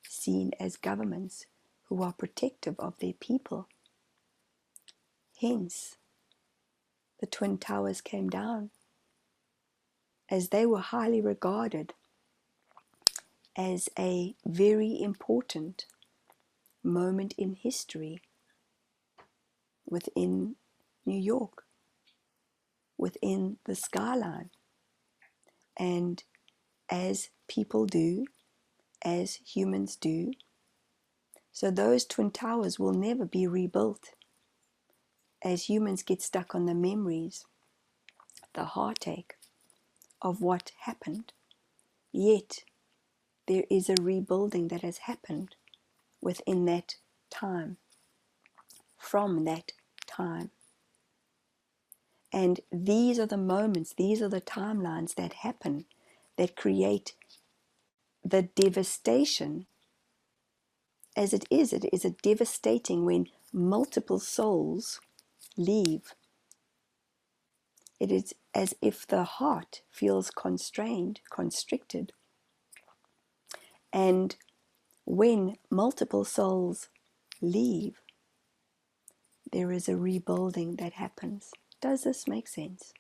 seen as governments who are protective of their people. Hence, the Twin Towers came down, as they were highly regarded as a very important moment in history within New York, within the skyline. And as people do, as humans do, so those Twin Towers will never be rebuilt. As humans get stuck on the memories, the heartache of what happened, yet there is a rebuilding that has happened within that time, from that time. And these are the moments, these are the timelines that happen, that create the devastation. As it is a devastating when multiple souls leave. It is as if the heart feels constrained, constricted. And when multiple souls leave, there is a rebuilding that happens. Does this make sense?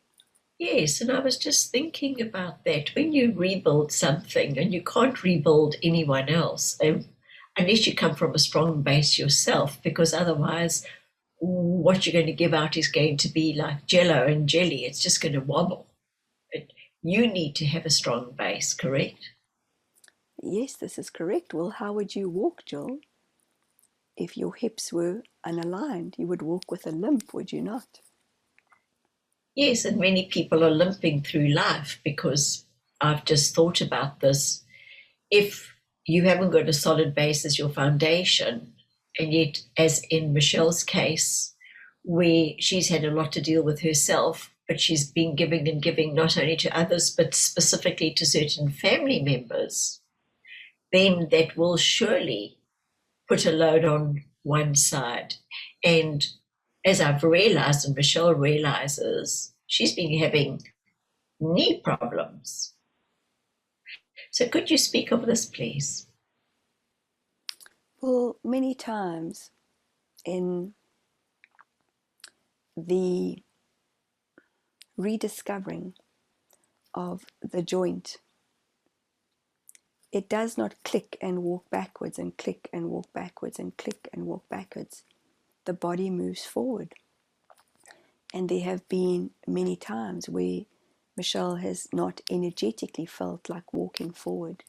Yes, and I was just thinking about that. When you rebuild something, and you can't rebuild anyone else unless you come from a strong base yourself, because otherwise what you're going to give out is going to be like jello and jelly. It's just going to wobble. But you need to have a strong base, correct? Yes, this is correct. Well, how would you walk, Jill? If your hips were unaligned, you would walk with a limp, would you not? Yes, and many people are limping through life because I've just thought about this. If you haven't got a solid base as your foundation, and yet, as in Michelle's case, where she's had a lot to deal with herself, but she's been giving and giving not only to others, but specifically to certain family members, then that will surely put a load on one side. And as I've realized, and Michelle realizes, she's been having knee problems. So could you speak of this, please? Well, many times in the rediscovering of the joint, it does not click and walk backwards and click and walk backwards and click and walk backwards. The body moves forward. And there have been many times where Michelle has not energetically felt like walking forward.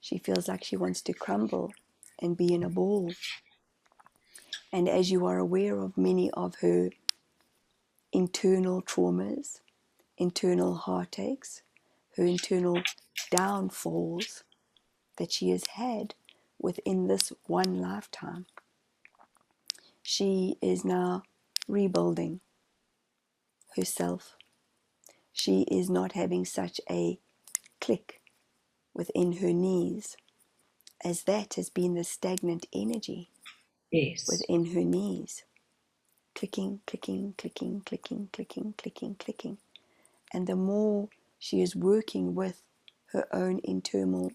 She feels like she wants to crumble and be in a ball. And as you are aware of many of her internal traumas, internal heartaches, her internal downfalls that she has had within this one lifetime, she is now rebuilding herself. She is not having such a click within her knees, as that has been the stagnant energy Yes. within her knees. Clicking, clicking, clicking, clicking, clicking, clicking, clicking. And the more she is working with her own internal,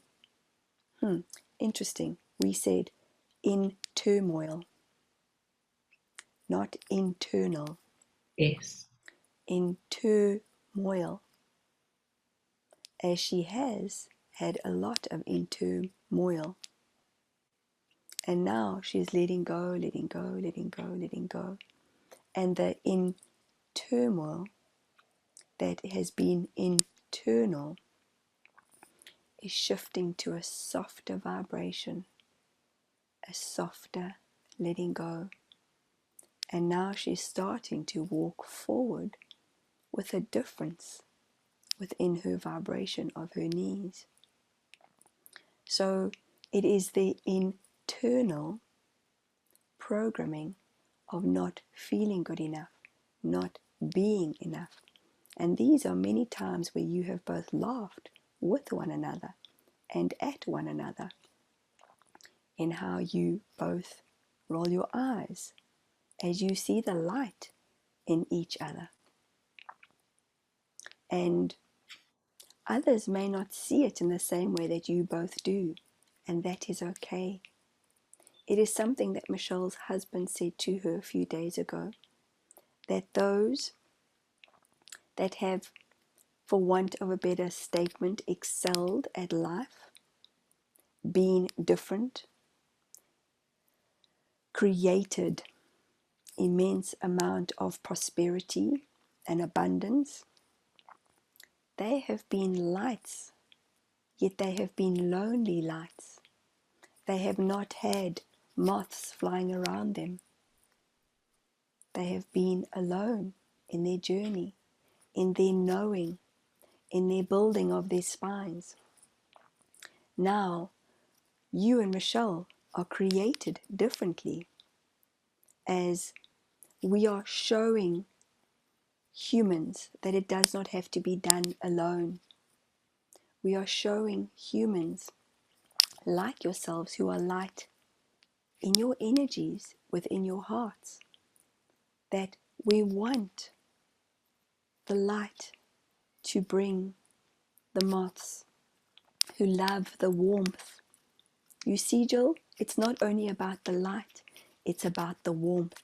interesting, we said in turmoil, not internal, Yes. in turmoil, as she has had a lot of in turmoil. And now she's letting go, letting go, letting go, letting go. And the in turmoil that has been internal is shifting to a softer vibration, a softer letting go. And now she's starting to walk forward with a difference within her vibration of her knees. So it is the internal programming of not feeling good enough, not being enough. And these are many times where you have both laughed with one another and at one another, in how you both roll your eyes as you see the light in each other. And others may not see it in the same way that you both do, and that is okay. It is something that Michelle's husband said to her a few days ago, that those that have, for want of a better statement, excelled at life, been different, created immense amount of prosperity and abundance, they have been lights, yet they have been lonely lights. They have not had moths flying around them. They have been alone in their journey, in their knowing, in their building of their spines. Now, you and Michelle are created differently, as we are showing humans that it does not have to be done alone. We are showing humans like yourselves who are light in your energies within your hearts that we want the light to bring the moths who love the warmth. You see, Jill, it's not only about the light, it's about the warmth.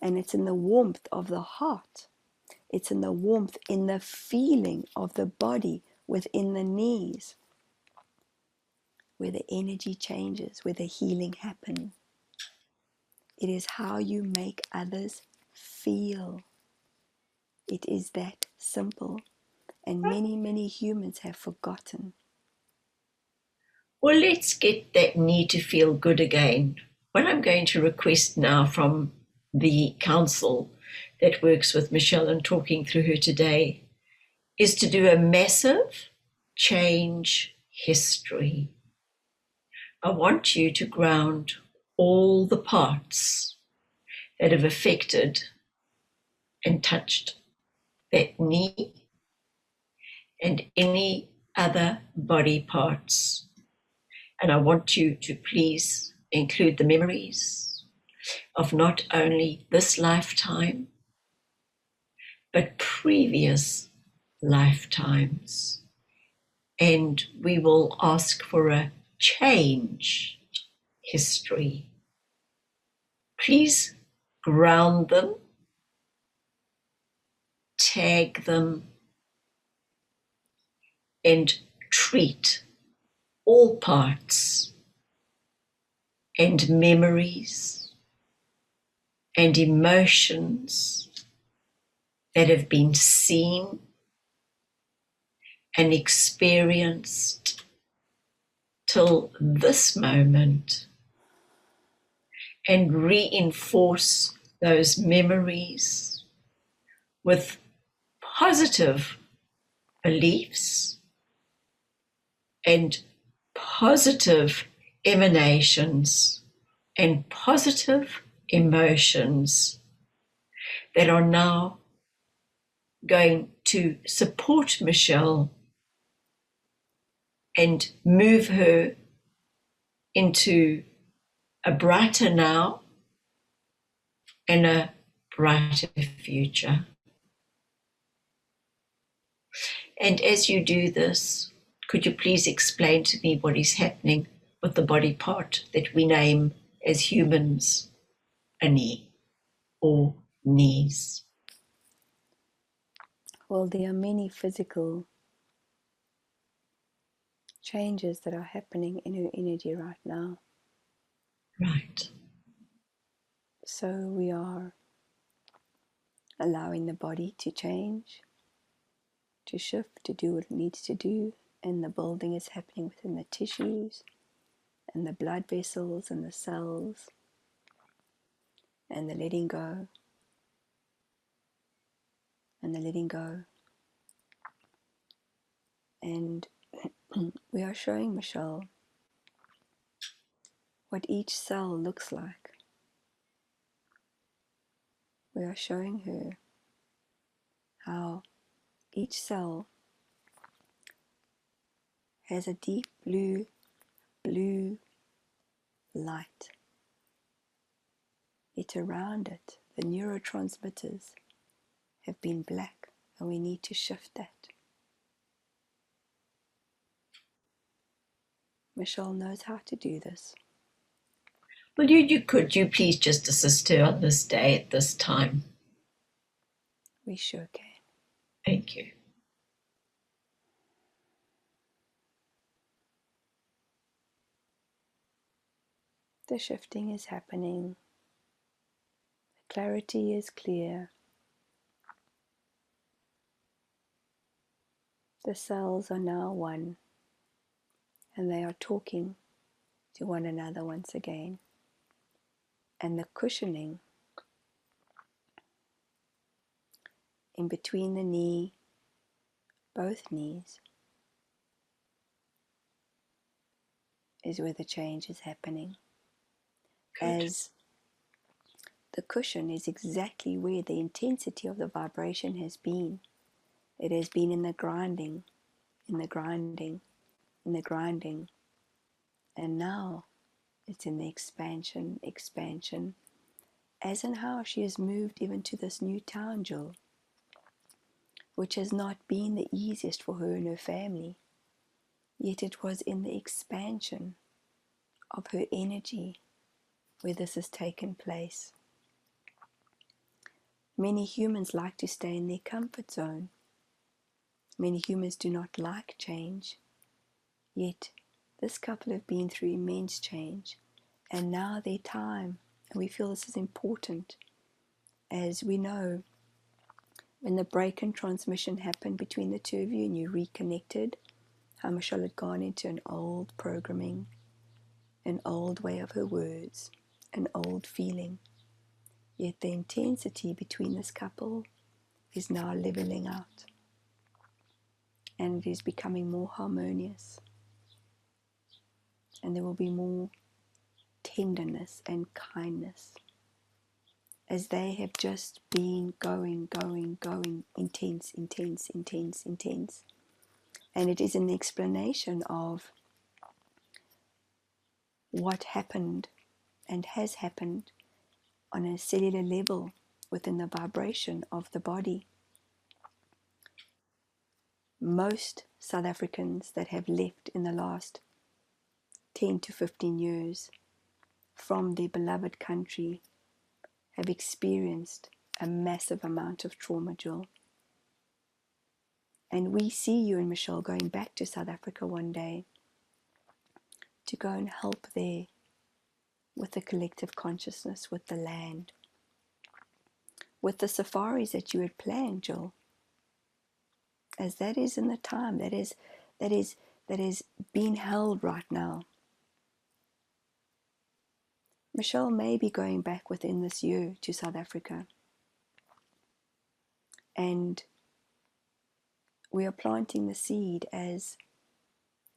And it's in the warmth of the heart. It's in the warmth, in the feeling of the body within the knees, where the energy changes, where the healing happens. It is how you make others feel. It is that simple. And many, many humans have forgotten. Well, let's get that need to feel good again. What I'm going to request now from the council that works with Michelle and talking through her today is to do a massive change history. I want you to ground all the parts that have affected and touched that knee and any other body parts. And I want you to please include the memories of not only this lifetime, but previous lifetimes. And we will ask for a change history. Please ground them, tag them, and treat all parts and memories and emotions that have been seen and experienced till this moment, and reinforce those memories with positive beliefs and positive emanations and positive emotions that are now going to support Michelle and move her into a brighter now and a brighter future. And as you do this, could you please explain to me what is happening with the body part that we name as humans a knee or knees? Well, there are many physical changes that are happening in her energy right now. Right. So we are allowing the body to change, to shift, to do what it needs to do. And the building is happening within the tissues and the blood vessels and the cells, and the letting go and the letting go. And we are showing Michelle what each cell looks like. We are showing her how each cell has a deep blue light. Yet around it, the neurotransmitters have been black, and we need to shift that. Michelle knows how to do this. Well, could you please just assist her on this day at this time? We sure can. Thank you. The shifting is happening. The clarity is clear. The cells are now one, and they are talking to one another once again. And the cushioning in between the knee, both knees, is where the change is happening. Good. As the cushion is exactly where the intensity of the vibration has been. It has been in the grinding, in the grinding, in the grinding. And now it's in the expansion, as in how she has moved even to this new town, Jill, which has not been the easiest for her and her family. Yet it was in the expansion of her energy where this has taken place. Many humans like to stay in their comfort zone. Many humans do not like change. Yet this couple have been through immense change, and now their time, and we feel this is important, as we know when the break in transmission happened between the two of you and you reconnected, how Michelle had gone into an old programming, an old way of her words, an old feeling. Yet the intensity between this couple is now leveling out, and it is becoming more harmonious, and there will be more tenderness and kindness as they have just been going, intense. And it is an explanation of what happened and has happened on a cellular level within the vibration of the body. Most South Africans that have left in the last 10 to 15 years from their beloved country have experienced a massive amount of trauma, Jill. And we see you and Michelle going back to South Africa one day to go and help there with the collective consciousness, with the land, with the safaris that you had planned, Jill. As that is in the time, that is being held right now. Michelle may be going back within this year to South Africa. And we are planting the seed as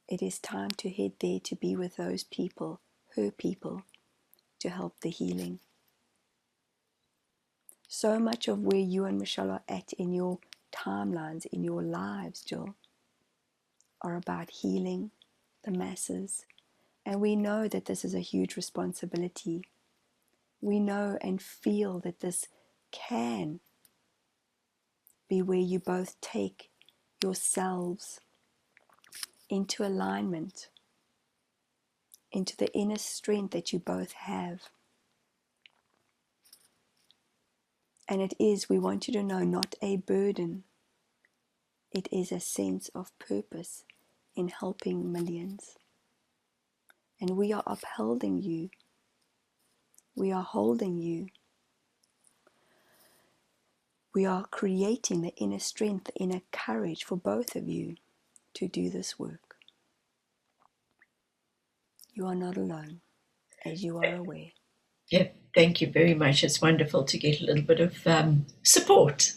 it is time to head there to be with those people, her people, to help the healing. So much of where you and Michelle are at in your timelines, in your lives, Jill, are about healing the masses. And we know that this is a huge responsibility. We know and feel that this can be where you both take yourselves into alignment, into the inner strength that you both have. And it is, we want you to know, not a burden. It is a sense of purpose in helping millions. And we are upholding you. We are holding you. We are creating the inner strength, the inner courage for both of you to do this work. You are not alone, as you are aware. Yeah, thank you very much. It's wonderful to get a little bit of support.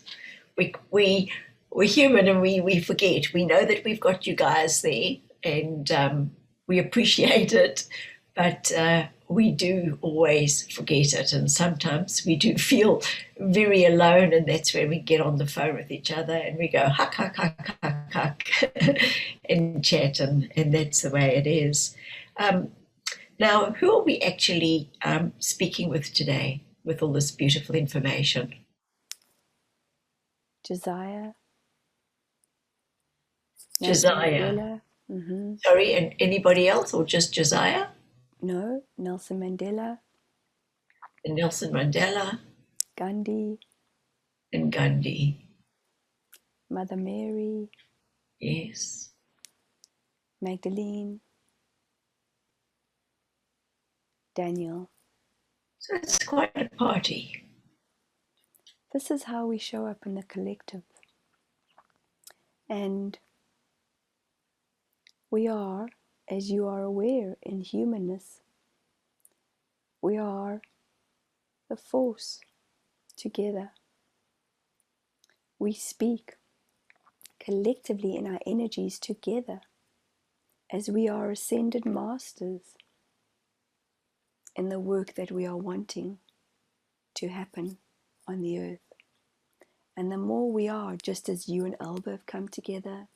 We're human and we forget. We know that we've got you guys there and we appreciate it, but we do always forget it, and sometimes we do feel very alone, and that's when we get on the phone with each other and we go huck, huck, huck, huck, huck, and chat, and that's the way it is. Now, who are we actually speaking with today with all this beautiful information? Josiah, Nelson Josiah. Mandela. Sorry, and anybody else, or just Josiah? No, Nelson Mandela, And Nelson Mandela Gandhi, and Gandhi. Mother Mary, Yes. Magdalene, Daniel. So it's quite a party. This is how we show up in the collective. And we are, as you are aware, in humanness, we are the force together. We speak collectively in our energies together as we are ascended masters in the work that we are wanting to happen on the earth. And the more we are, just as you and Alba have come together,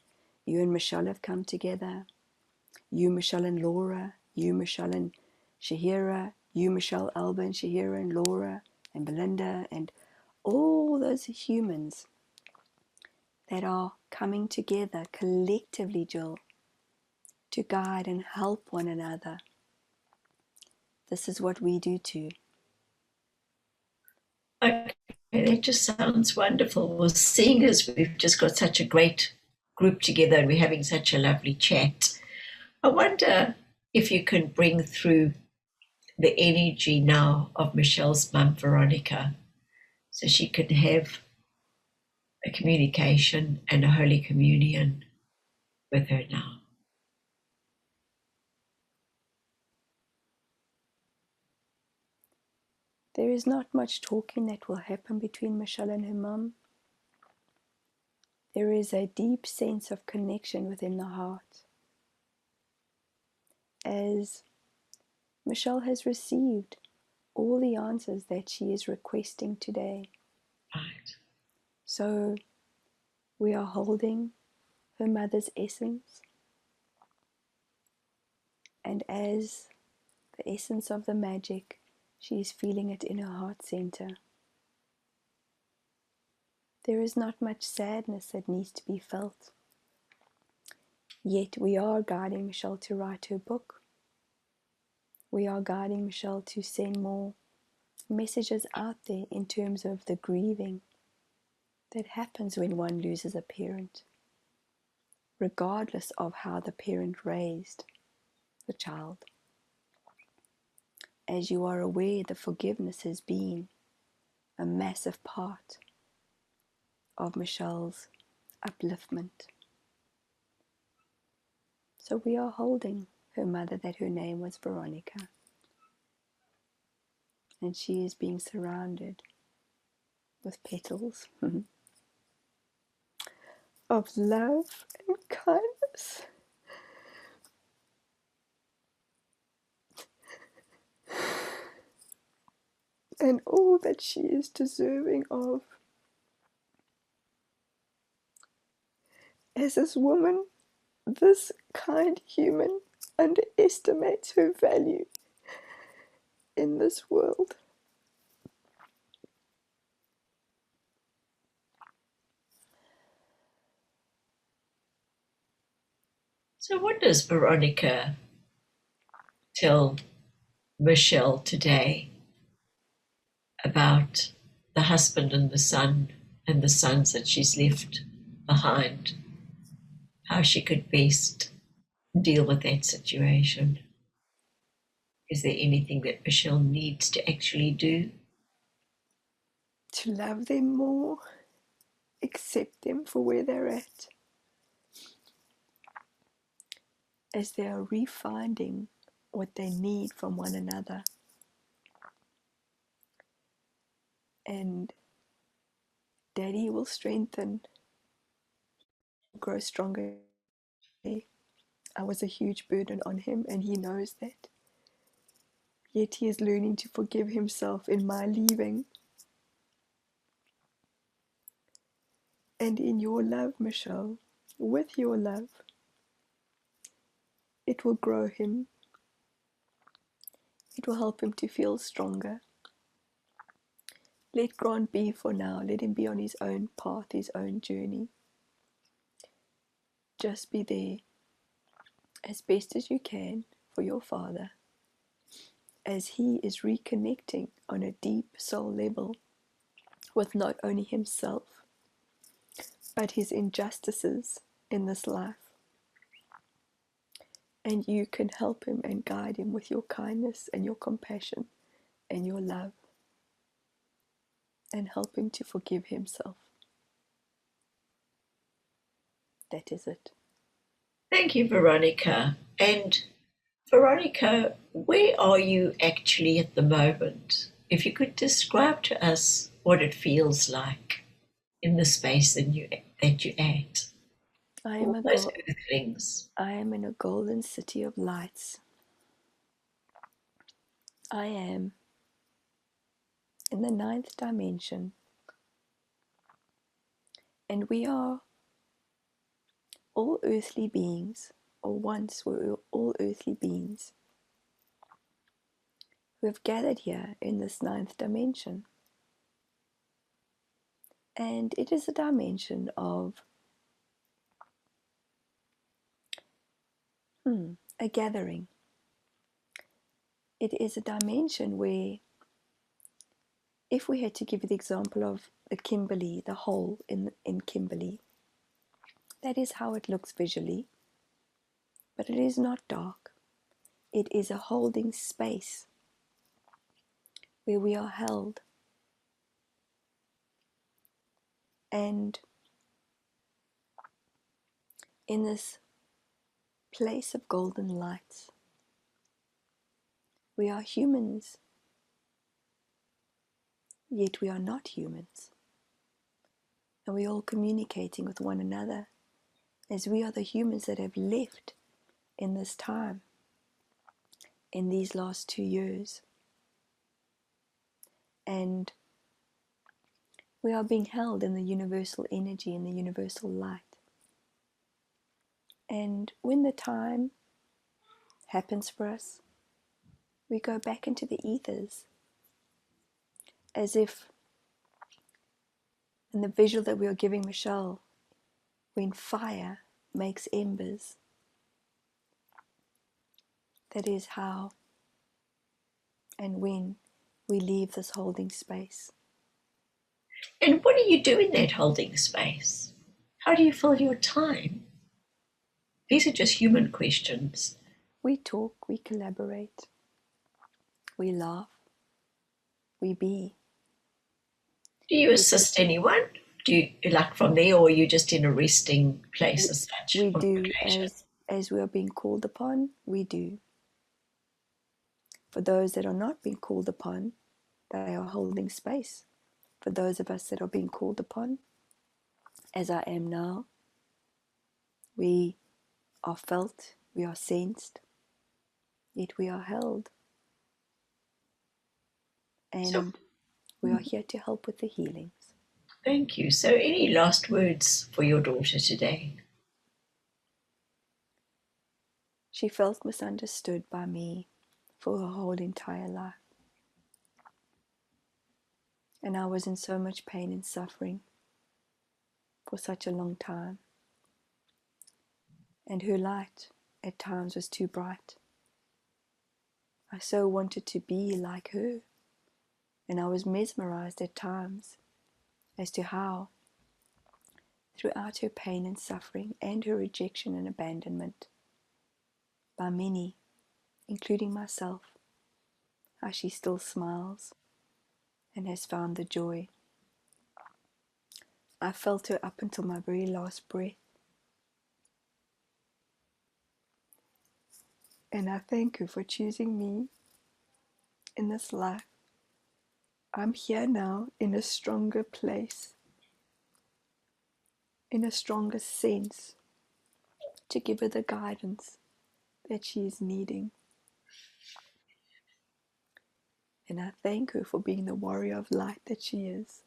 you and Michelle have come together, you, Michelle and Laura, you, Michelle and Shahira, you, Michelle, Alba and Shahira and Laura and Belinda, and all those humans that are coming together collectively, Jill, to guide and help one another. This is what we do too. Okay, that just sounds wonderful. Well, seeing as we've just got such a great group together and we're having such a lovely chat, I wonder if you can bring through the energy now of Michelle's mum, Veronica, so she can have a communication and a Holy Communion with her now. There is not much talking that will happen between Michelle and her mum. There is a deep sense of connection within the heart, as Michelle has received all the answers that she is requesting today. Right. So we are holding her mother's essence, and as the essence of the magic, she is feeling it in her heart center. There is not much sadness that needs to be felt. Yet we are guiding Michelle to write her book. We are guiding Michelle to send more messages out there in terms of the grieving that happens when one loses a parent, regardless of how the parent raised the child. As you are aware, the forgiveness has been a massive part of Michelle's upliftment. So we are holding her mother, that her name was Veronica, and she is being surrounded with petals of love and kindness. And all that she is deserving of. As this woman, this kind human, underestimates her value in this world. So what does Veronica tell Michelle today about the husband and the son and the sons that she's left behind? How she could best deal with that situation? Is there anything that Michelle needs to actually do? To love them more, accept them for where they're at, as they are refinding what they need from one another. And Daddy will strengthen, grow stronger. I was a huge burden on him, and he knows that. Yet he is learning to forgive himself in my leaving. And in your love, Michelle, with your love, it will grow him. It will help him to feel stronger. Let Grant be for now. Let him be on his own path, his own journey. Just be there as best as you can for your father, as he is reconnecting on a deep soul level with not only himself, but his injustices in this life. And you can help him and guide him with your kindness and your compassion and your love, and help him to forgive himself. That is it. Thank you, Veronica. And Veronica, where are you actually at the moment? If you could describe to us what it feels like in the space that you act. I All am those earthlings. I am in a golden city of lights. I am in the 9th dimension. And we are all earthly beings, or once were all earthly beings, who have gathered here in this 9th dimension. And it is a dimension of a gathering. It is a dimension where, if we had to give the example of the Kimberley, the hole in Kimberley, that is how it looks visually. But it is not dark. It is a holding space where we are held. And in this place of golden lights, we are humans, yet we are not humans. And we are all communicating with one another, as we are the humans that have left in this time, in these last 2 years. And we are being held in the universal energy, in the universal light. And when the time happens for us, we go back into the ethers, as if, in the visual that we are giving Michelle, when fire makes embers, that is how and when we leave this holding space. And what do you do in that holding space? How do you fill your time? These are just human questions. We talk, we collaborate, we laugh, we be. Do you assist anyone? Do you, like, from there, or are you just in a resting place as such? We do, as we are being called upon, we do. For those that are not being called upon, they are holding space. For those of us that are being called upon, as I am now, we are felt, we are sensed, yet we are held. And we are here to help with the healings. Thank you. So, any last words for your daughter today? She felt misunderstood by me for her whole entire life. And I was in so much pain and suffering for such a long time. And her light at times was too bright. I so wanted to be like her. And I was mesmerized at times as to how, throughout her pain and suffering and her rejection and abandonment by many, including myself, how she still smiles and has found the joy. I felt her up until my very last breath. And I thank her for choosing me in this life. I'm here now in a stronger place, in a stronger sense, to give her the guidance that she is needing. And I thank her for being the warrior of light that she is.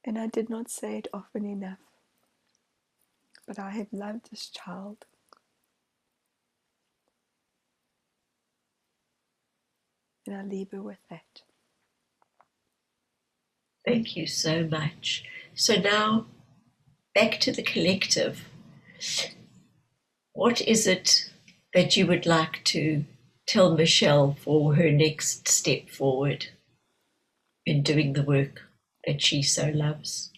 And I did not say it often enough, but I have loved this child. And I leave her with that. Thank you so much. So now, back to the collective. What is it that you would like to tell Michelle for her next step forward in doing the work that she so loves?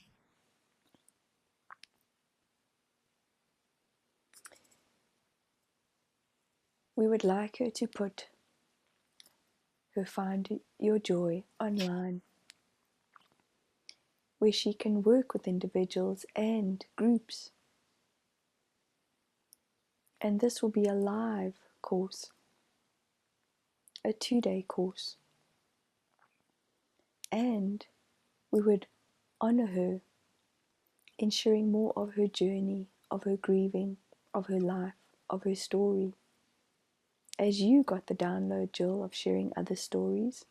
We would like her to put her Find Your Joy online, where she can work with individuals and groups. And this will be a live course, a 2-day course. And we would honor her in sharing more of her journey, of her grieving, of her life, of her story. As you got the download, Jill, of sharing other stories,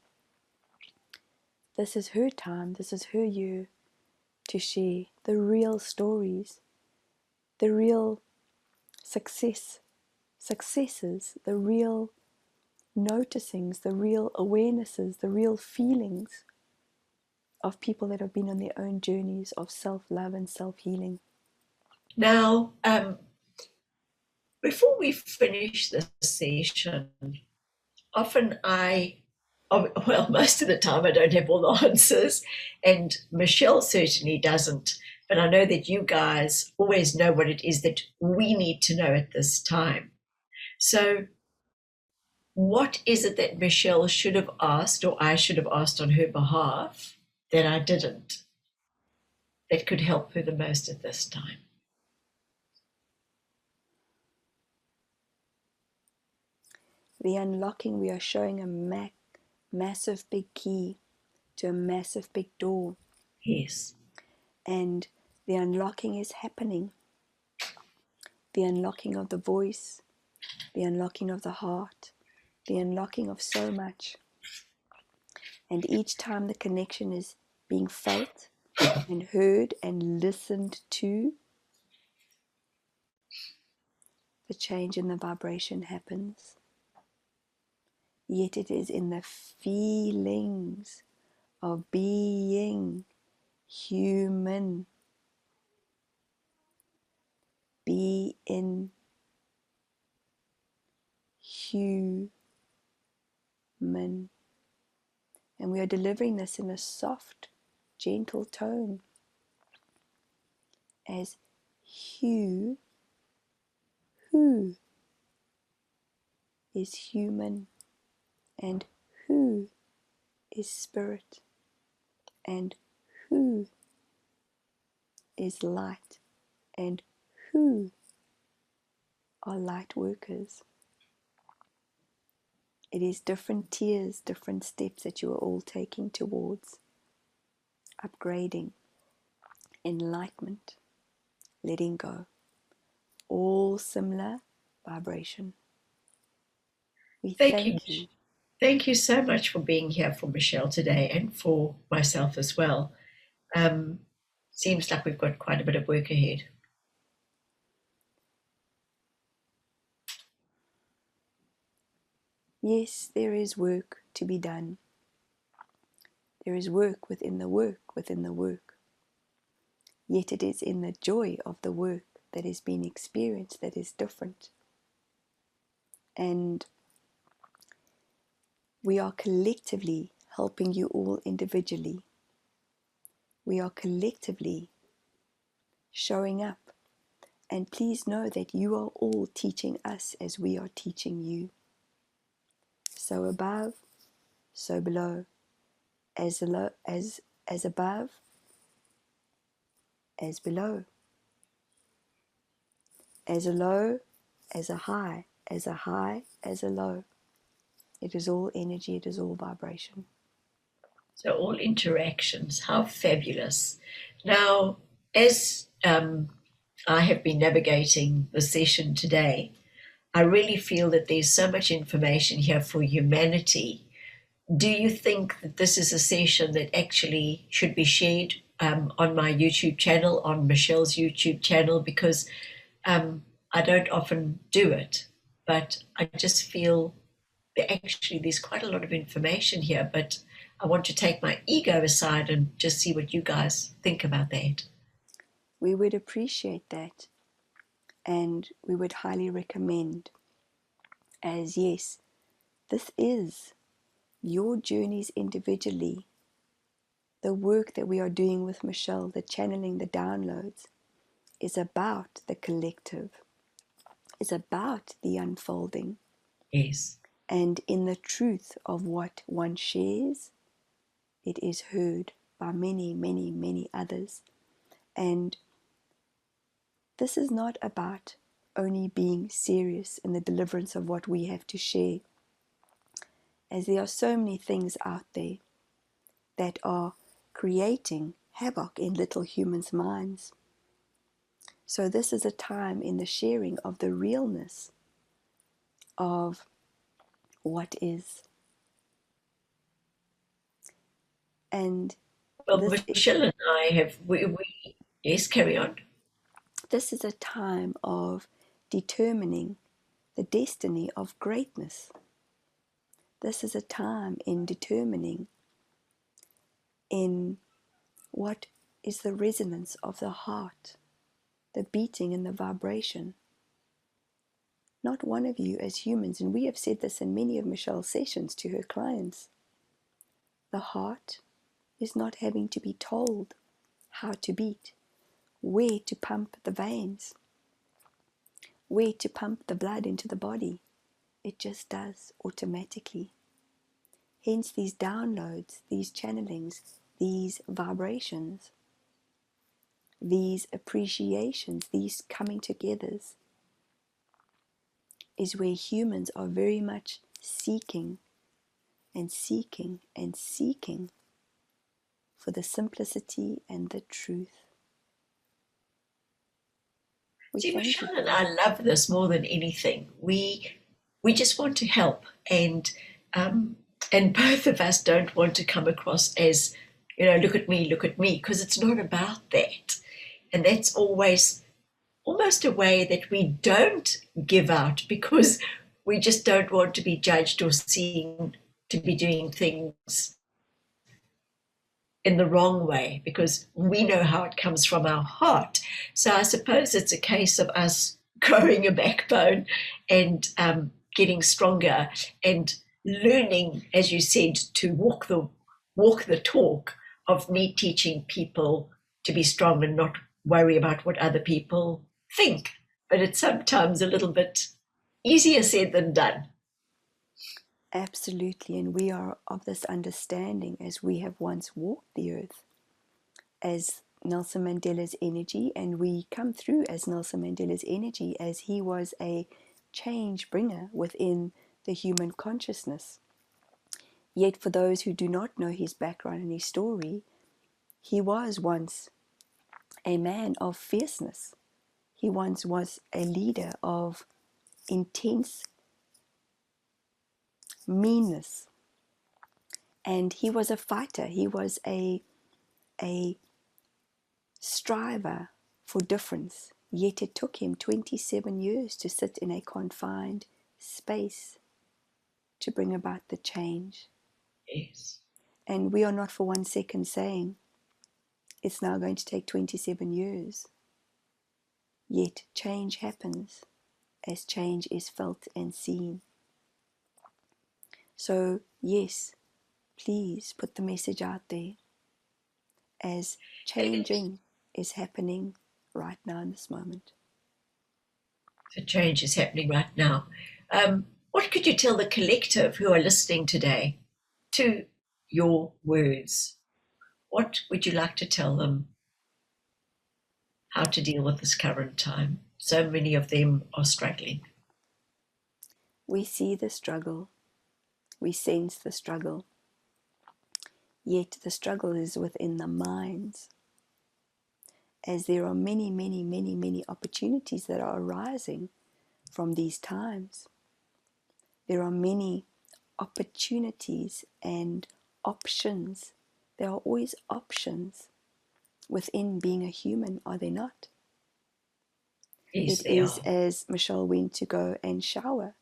this is her time, this is her year to share the real stories, the real successes, the real noticings, the real awarenesses, the real feelings of people that have been on their own journeys of self-love and self-healing. Now, before we finish this session, often most of the time I don't have all the answers, and Michelle certainly doesn't, but I know that you guys always know what it is that we need to know at this time. So what is it that Michelle should have asked, or I should have asked on her behalf, that I didn't, that could help her the most at this time? The unlocking, we are showing a massive big key to a massive big door. Yes. And the unlocking is happening. The unlocking of the voice, the unlocking of the heart, the unlocking of so much. And each time the connection is being felt and heard and listened to, the change in the vibration happens. Yet it is in the feelings of being human, being human. And we are delivering this in a soft, gentle tone as who is human, and who is spirit, and who is light, and who are light workers. It is different tiers, different steps that you are all taking towards upgrading, enlightenment, letting go, all similar vibration. We thank you. Thank you so much for being here for Michelle today, and for myself as well. Seems like we've got quite a bit of work ahead. Yes, there is work to be done. There is work within the work within the work. Yet it is in the joy of the work that is being experienced that is different. And we are collectively helping you all individually. We are collectively showing up. And please know that you are all teaching us as we are teaching you. So above, so below. As above, as below. As a low, as a high, as a high, as a low. It is all energy, it is all vibration. So all interactions, how fabulous. Now, as I have been navigating the session today, I really feel that there's so much information here for humanity. Do you think that this is a session that actually should be shared on my YouTube channel, on Michelle's YouTube channel? Because I don't often do it, but I just feel that actually there's quite a lot of information here, but I want to take my ego aside and just see what you guys think about that. We would appreciate that, and we would highly recommend, as yes, this is your journeys individually. The work that we are doing with Michelle, the channeling, the downloads, is about the collective, is about the unfolding. Yes. And in the truth of what one shares, it is heard by many, many, many others. And this is not about only being serious in the deliverance of what we have to share, as there are so many things out there that are creating havoc in little humans' minds. So this is a time in the sharing of the realness of what is. And Well, Michelle and I have, yes, carry on. this is a time of determining the destiny of greatness. This is a time in determining in what is the resonance of the heart, the beating and the vibration. Not one of you as humans, and we have said this in many of Michelle's sessions to her clients, the heart is not having to be told how to beat, where to pump the veins, where to pump the blood into the body. It just does automatically. Hence these downloads, these channelings, these vibrations, these appreciations, these coming togethers, is where humans are very much seeking and seeking and seeking for the simplicity and the truth. See, Michelle and I love this more than anything. We just want to help, and both of us don't want to come across as, look at me, because it's not about that. And that's always almost a way that we don't give out, because we just don't want to be judged or seen to be doing things in the wrong way, because we know how it comes from our heart. So I suppose it's a case of us growing a backbone and getting stronger and learning, as you said, to walk the talk of me teaching people to be strong and not worry about what other people think. But it's sometimes a little bit easier said than done. Absolutely, and we are of this understanding as we have once walked the earth as Nelson Mandela's energy, and we come through as Nelson Mandela's energy, as he was a change bringer within the human consciousness. Yet for those who do not know his background and his story, he was once a man of fierceness. He once was a leader of intense meanness. And he was a fighter. He was a striver for difference. Yet it took him 27 years to sit in a confined space to bring about the change. Yes. And we are not for 1 second saying it's now going to take 27 years. Yet change happens as change is felt and seen. So yes, please put the message out there, as changing is happening right now in this moment. The change is happening right now. What could you tell the collective who are listening today to your words? What would you like to tell them how to deal with this current time? So many of them are struggling. We see the struggle. We sense the struggle. Yet the struggle is within the minds, as there are many, many, many, many opportunities that are arising from these times. There are many opportunities and options. There are always options within being a human, are there not? Yes, It they is are. as Michelle went to go and shower,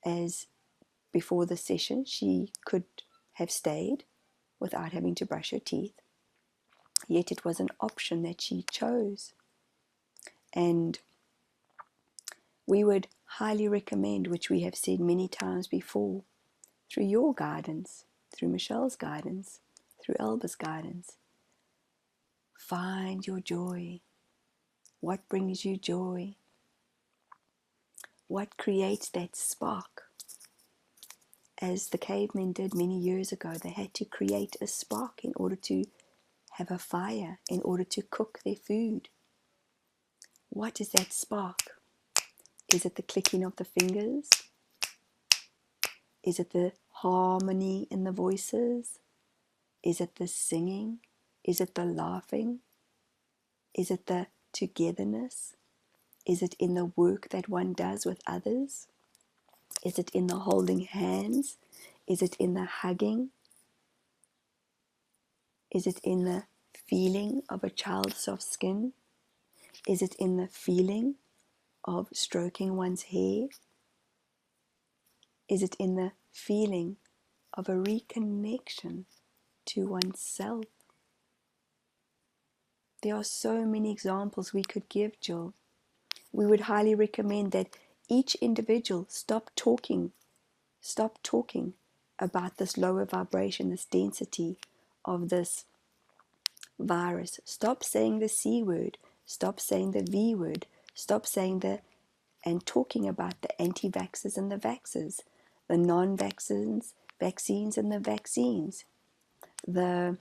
as before the session she could have stayed without having to brush her teeth, yet it was an option that she chose. And we would highly recommend, which we have said many times before, through your guidance, through Michelle's guidance, through Elba's guidance, find your joy. What brings you joy? What creates that spark? As the cavemen did many years ago, they had to create a spark in order to have a fire, in order to cook their food. What is that spark? Is it the clicking of the fingers? Is it the harmony in the voices? Is it the singing? Is it the laughing? Is it the togetherness? Is it in the work that one does with others? Is it in the holding hands? Is it in the hugging? Is it in the feeling of a child's soft skin? Is it in the feeling of stroking one's hair? Is it in the feeling of a reconnection to oneself? There are so many examples we could give, Jill. We would highly recommend that each individual stop talking about this lower vibration, this density of this virus. Stop saying the C word, stop saying the V word, stop saying and talking about the anti-vaxxers and the vaxxers, the non-vaccines, vaccines and the vaccines, the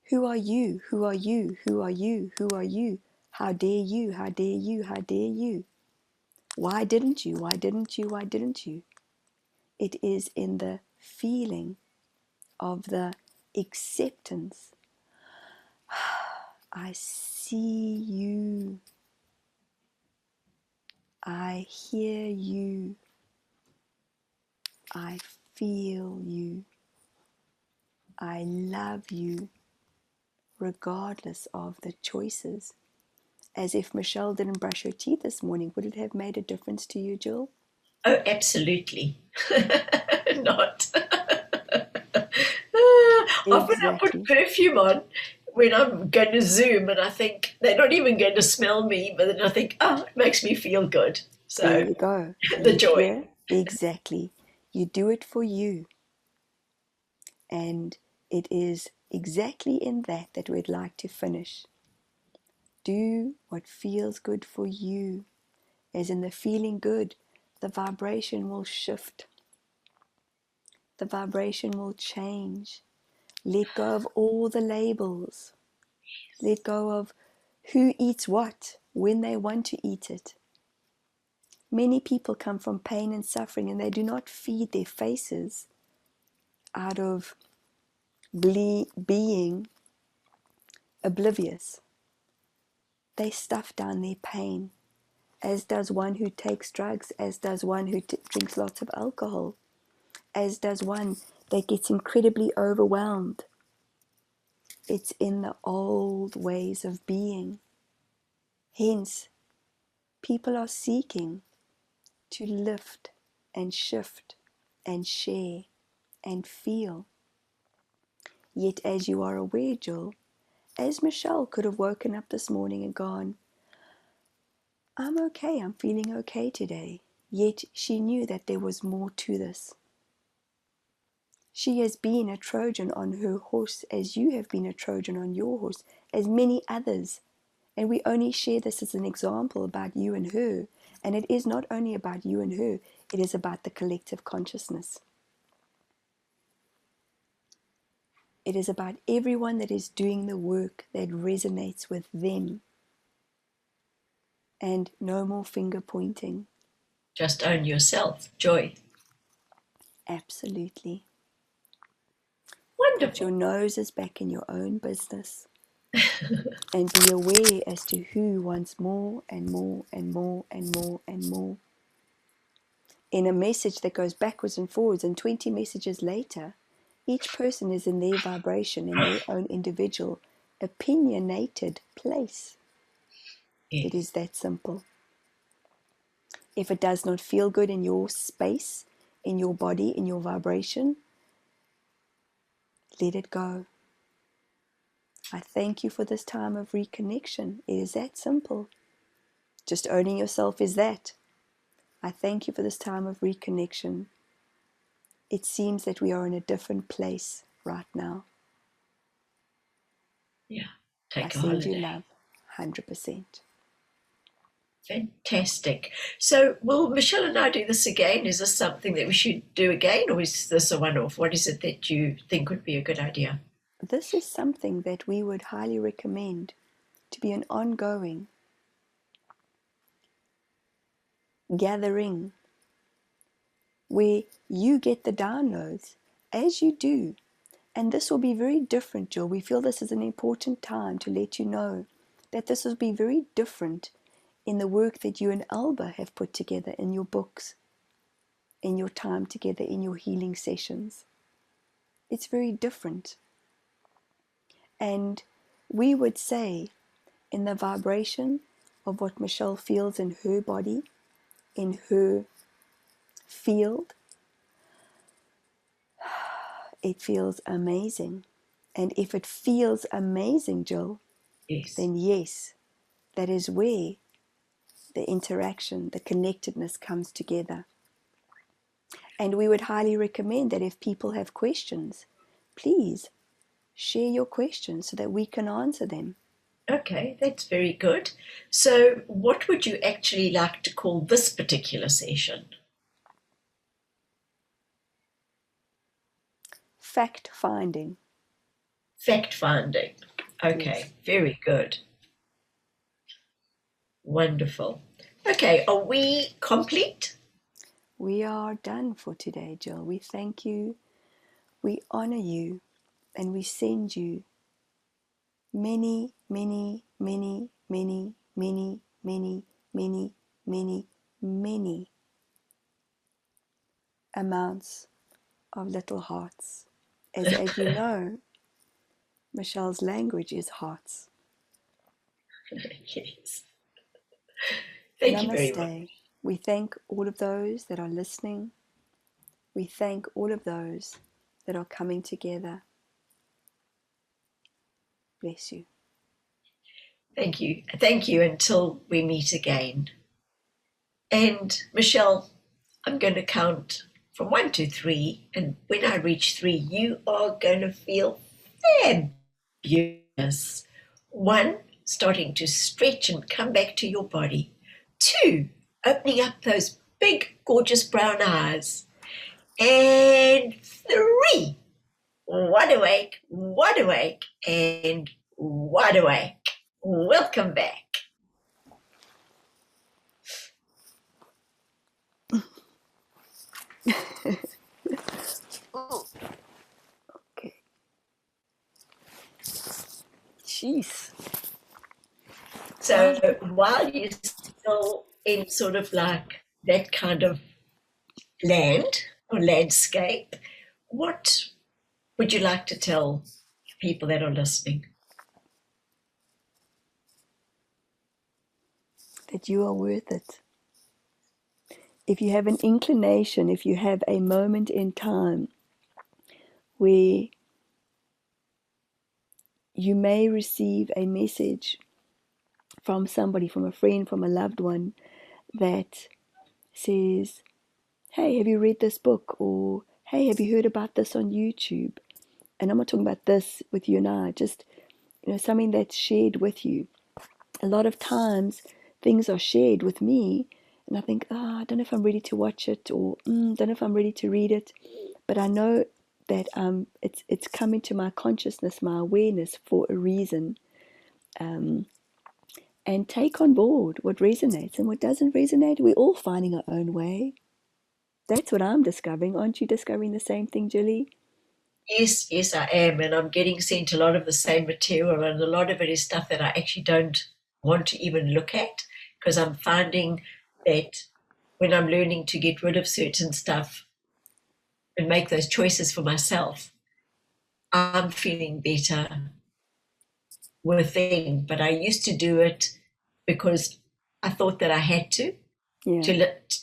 who are you, who are you, who are you, who are you, how dare you, how dare you, how dare you, why didn't you, why didn't you, why didn't you? It is in the feeling of the acceptance. I see you. I hear you. I feel you. I love you, regardless of the choices. As if Michelle didn't brush her teeth this morning, would it have made a difference to you, Jill? Oh, absolutely. Not. Often I put Exactly. perfume on when I'm going to Zoom and I think they're not even going to smell me, but then I think, oh, it makes me feel good. There So you go. the You joy. hear? Exactly. You do it for you. And it is exactly in that we'd like to finish. Do what feels good for you. As in the feeling good, the vibration will shift. The vibration will change. Let go of all the labels. Let go of who eats what, when they want to eat it. Many people come from pain and suffering and they do not feed their faces out of being oblivious. They stuff down their pain, as does one who takes drugs, as does one who drinks lots of alcohol, as does one that gets incredibly overwhelmed. It's in the old ways of being. Hence, people are seeking to lift and shift and share and feel. Yet, as you are aware, Jill, as Michelle could have woken up this morning and gone, I'm okay, I'm feeling okay today. Yet she knew that there was more to this. She has been a Trojan on her horse as you have been a Trojan on your horse, as many others. And we only share this as an example about you and her. And it is not only about you and her, it is about the collective consciousness. It is about everyone that is doing the work that resonates with them. And no more finger pointing. Just own yourself. Joy. Absolutely. Put your Wonderful. noses back in your own business. and be aware as to who wants more and more and more and more and more. In a message that goes backwards and forwards, and 20 messages later, each person is in their vibration, in their own individual, opinionated place. Yes. It is that simple. If it does not feel good in your space, in your body, in your vibration, let it go. I thank you for this time of reconnection. It is that simple. Just owning yourself is that. I thank you for this time of reconnection. It seems that we are in a different place right now. Yeah. I Take a send you holiday. love, 100%. Fantastic. So will Michelle and I do this again? Is this something that we should do again, or is this a one-off? What is it that you think would be a good idea? This is something that we would highly recommend to be an ongoing gathering where you get the downloads as you do. And this will be very different, Jill. We feel this is an important time to let you know that this will be very different in the work that you and Alba have put together in your books, in your time together, in your healing sessions. It's very different. And we would say, in the vibration of what Michelle feels in her body, in her field, it feels amazing. And if it feels amazing, Jill, Yes. then yes, that is where the interaction, the connectedness comes together. And we would highly recommend that if people have questions, please share your questions so that we can answer them. Okay, that's very good. So what would you actually like to call this particular session? Fact finding. Fact finding. Okay, Yes. very good. Wonderful. Okay, are we complete? We are done for today, Jill. We thank you, we honor you, and we send you many, many, many, many, many, many, many, many, many amounts of little hearts. As you know, Michelle's language is hearts. Yes. Thank you very much. Namaste. We thank all of those that are listening. We thank all of those that are coming together. Bless you. Thank you. Thank you until we meet again. And Michelle, I'm going to count from 1 to 3. And when I reach 3, you are going to feel fabulous. 1, starting to stretch and come back to your body. 2, opening up those big, gorgeous brown eyes. And 3, wide awake, and wide awake. Welcome back. Okay. Jeez. So while you're still in sort of like that kind of land or landscape, what would you like to tell people that are listening? That you are worth it. If you have an inclination, if you have a moment in time where you may receive a message from somebody, from a friend, from a loved one, that says, hey, have you read this book? Or, hey, have you heard about this on YouTube? And I'm not talking about this with you and I, just something that's shared with you. A lot of times things are shared with me and I think, I don't know if I'm ready to watch it, or don't know if I'm ready to read it. But I know that it's come into my consciousness, my awareness for a reason. And take on board what resonates and what doesn't resonate. We're all finding our own way. That's what I'm discovering. Aren't you discovering the same thing, Julie? Yes, I am, and I'm getting sent a lot of the same material, and a lot of it is stuff that I actually don't want to even look at, because I'm finding that when I'm learning to get rid of certain stuff and make those choices for myself, I'm feeling better within. But I used to do it because I thought that I had to Yeah.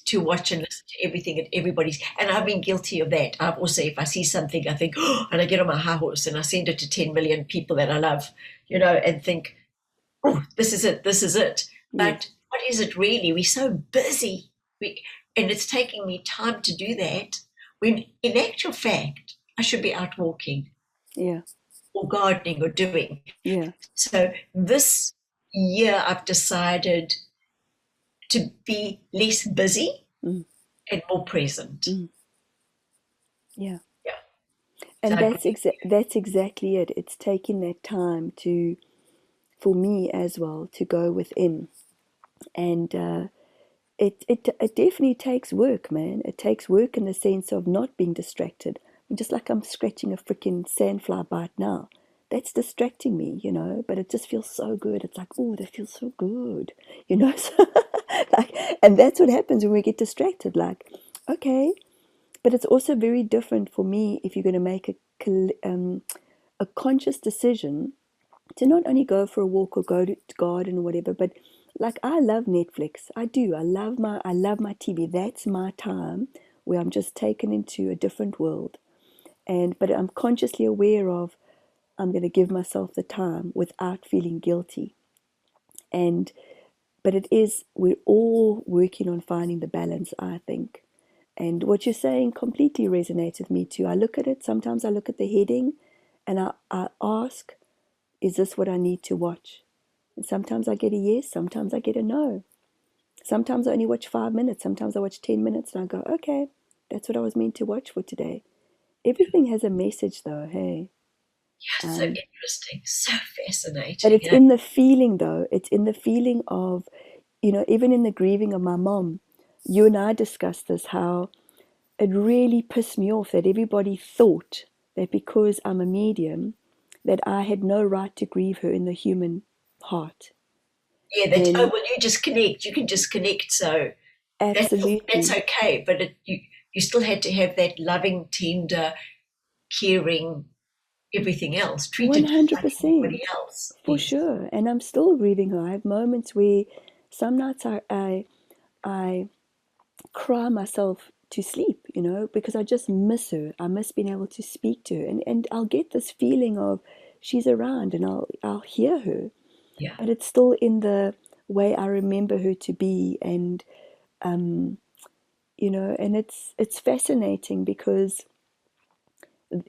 to watch and listen to everything and everybody's, and I've been guilty of that. I've also, if I see something, I think, oh, and I get on my high horse and I send it to 10 million people that I love, and think, oh, this is it, this is it. Yes. But what is it really? We're so busy, and it's taking me time to do that, when in actual fact I should be out walking Yeah. or gardening or doing. Yeah. So this year I've decided to be less busy Mm. and more present. Mm. Yeah. Yeah. So And that's exactly it. It's taking that time to, for me as well, to go within. And it definitely takes work, man. It takes work in the sense of not being distracted. Just like I'm scratching a freaking sandfly bite now. That's distracting me, but it just feels so good. It's like, oh, that feels so good, So, like, and that's what happens when we get distracted. Like, okay, but it's also very different for me if you're going to make a conscious decision to not only go for a walk or go to garden or whatever, but like I love Netflix. I do. I love my TV. That's my time where I'm just taken into a different world. But I'm consciously aware of I'm going to give myself the time without feeling guilty. And but we're all working on finding the balance, I think. And what you're saying completely resonates with me too. I look at it, sometimes I look at the heading and I ask, is this what I need to watch? And sometimes I get a yes, sometimes I get a no. Sometimes I only watch 5 minutes, sometimes I watch 10 minutes and I go, okay, that's what I was meant to watch for today. Everything has a message though, hey? yeah, so interesting, so But fascinating. it's in the feeling though. It's in the feeling of, even in the grieving of my mom, you and I discussed this, how it really pissed me off that everybody thought that because I'm a medium, that I had no right to grieve her in the human heart. Yeah, that, oh, And well, you can just connect, so that's absolutely, okay, but you still had to have that loving, tender, caring, everything else, treated just like anybody 100%, else. for Yes. sure. And I'm still grieving her. I have moments where some nights I cry myself to sleep, because I just miss her. I miss being able to speak to her. And I'll get this feeling of she's around and I'll hear her. Yeah. But it's still in the way I remember her to be. And and it's fascinating because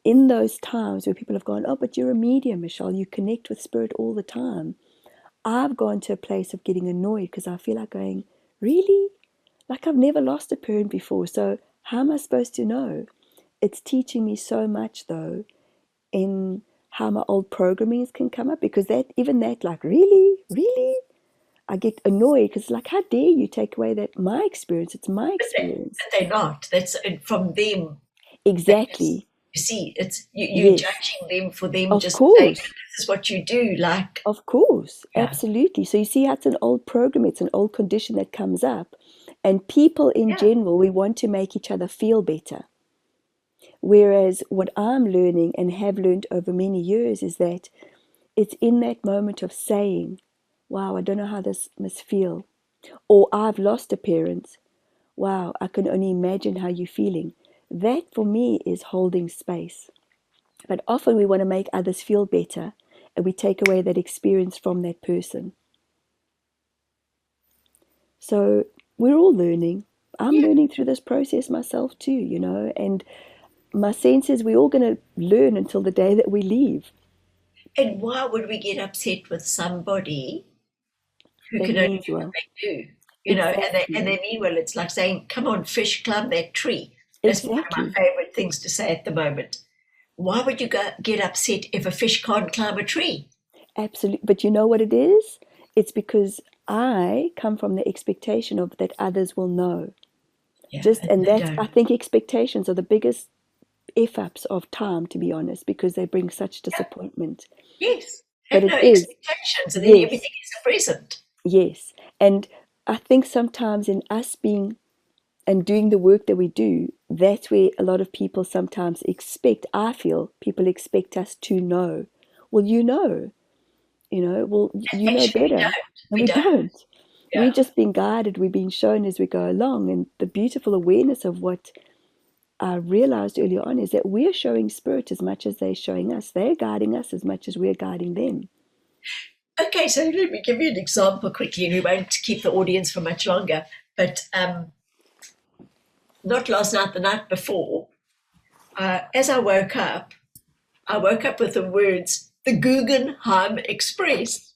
in those times where people have gone, oh, but you're a medium, Michelle, you connect with spirit all the time. I've gone to a place of getting annoyed because I feel like going, really? Like I've never lost a parent before, so how am I supposed to know? It's teaching me so much though in how my old programmings can come up, because that like, really, I get annoyed because like, how dare you take away my experience? It's my experience. But they're not. That's from them. They just, Exactly. you see, it's you're Yes, judging them for them of just saying course. this is what you do. Like, Of course, yeah, absolutely. So you see how it's an old program, it's an old condition that comes up. And people in yeah, general, we want to make each other feel better. Whereas what I'm learning and have learned over many years is that it's in that moment of saying, wow, I don't know how this must feel. Or I've lost a parent. Wow, I can only imagine how you're feeling. That for me is holding space. But often we want to make others feel better and we take away that experience from that person. So we're all learning. I'm yeah. learning through this process myself too, and my sense is we're all going to learn until the day that we leave. And why would we get upset with somebody who That can only means do what well. they do? And Exactly. they mean well. It's like saying, "Come on, fish, climb that tree." That's one of my Exactly. favorite things to say at the moment. Why would you get upset if a fish can't climb a tree? Absolutely. But you know what it is? It's because I come from the expectation of that others will know. Yeah, Just and and they that's, don't. I think expectations are the biggest F-ups of time, to be honest, because they bring such disappointment. Yes. But Have it no is, expectations, and then yes, everything is a present. yes. And I think sometimes in us being and doing the work that we do, that's where a lot of people sometimes expect, I feel people expect us to know. Well, well, you know Actually, we better. don't. And We we don't. don't. We're Yeah. just being guided, we're being shown as we go along. And the beautiful awareness of what I realized earlier on is that we're showing spirit as much as they're showing us. They're guiding us as much as we're guiding them. Okay, so let me give you an example quickly, and we won't keep the audience for much longer. But not last night, the night before, as I woke up with the words, the Guggenheim Express.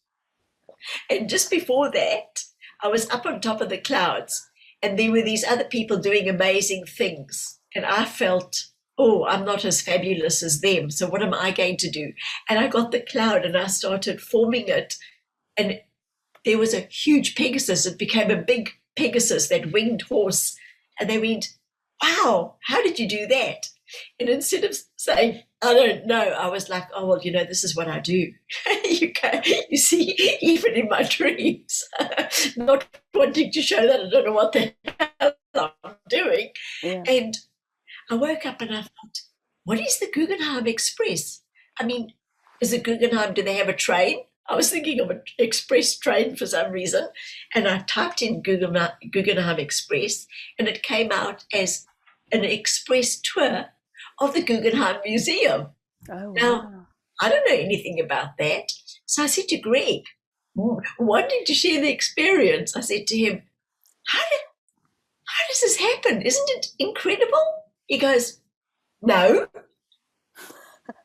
And just before that, I was up on top of the clouds, and there were these other people doing amazing things. And I felt, oh, I'm not as fabulous as them. So what am I going to do? And I got the cloud and I started forming it. And there was a huge Pegasus. It became a big Pegasus, that winged horse. And they went, wow, how did you do that? And instead of saying, I don't know, I was like, oh, well, this is what I do. You see, even in my dreams, not wanting to show that I don't know what the hell I'm doing. Yeah. And I woke up and I thought, what is the Guggenheim Express? I mean, is it Guggenheim? Do they have a train? I was thinking of an express train for some reason. And I typed in Guggenheim Express, and it came out as an express tour of the Guggenheim Museum. Oh, Now, wow. I don't know anything about that. So I said to Greg, wanting to share the experience, I said to him, how does this happen? Isn't it incredible? He goes, no.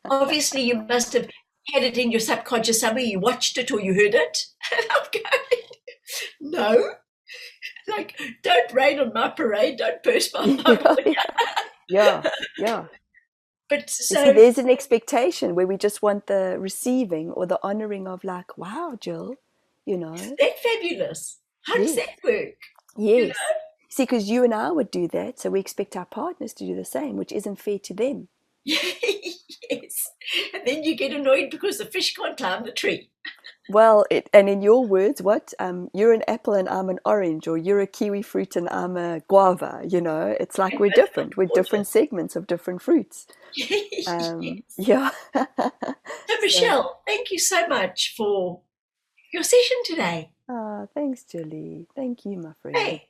Obviously, you must have had it in your subconscious somewhere. You watched it or you heard it. And I'm going, no. Like, don't rain on my parade. Don't burst my bubble. Yeah, yeah. But You see, so, there's an expectation where we just want the receiving or the honoring of, like, wow, Jill, is that fabulous? How does Yes, that work? You know? yes. See, because you and I would do that, so we expect our partners to do the same, which isn't fair to them. Yes. And then you get annoyed because the fish can't climb the tree. Well, and in your words, what? You're an apple and I'm an orange, or you're a kiwi fruit and I'm a guava. It's like And we're both different. We're are different segments of different fruits. important. Yeah. So, So, Michelle, thank you so much for your session today. thanks, Julie. Thank you, my friend. Hey,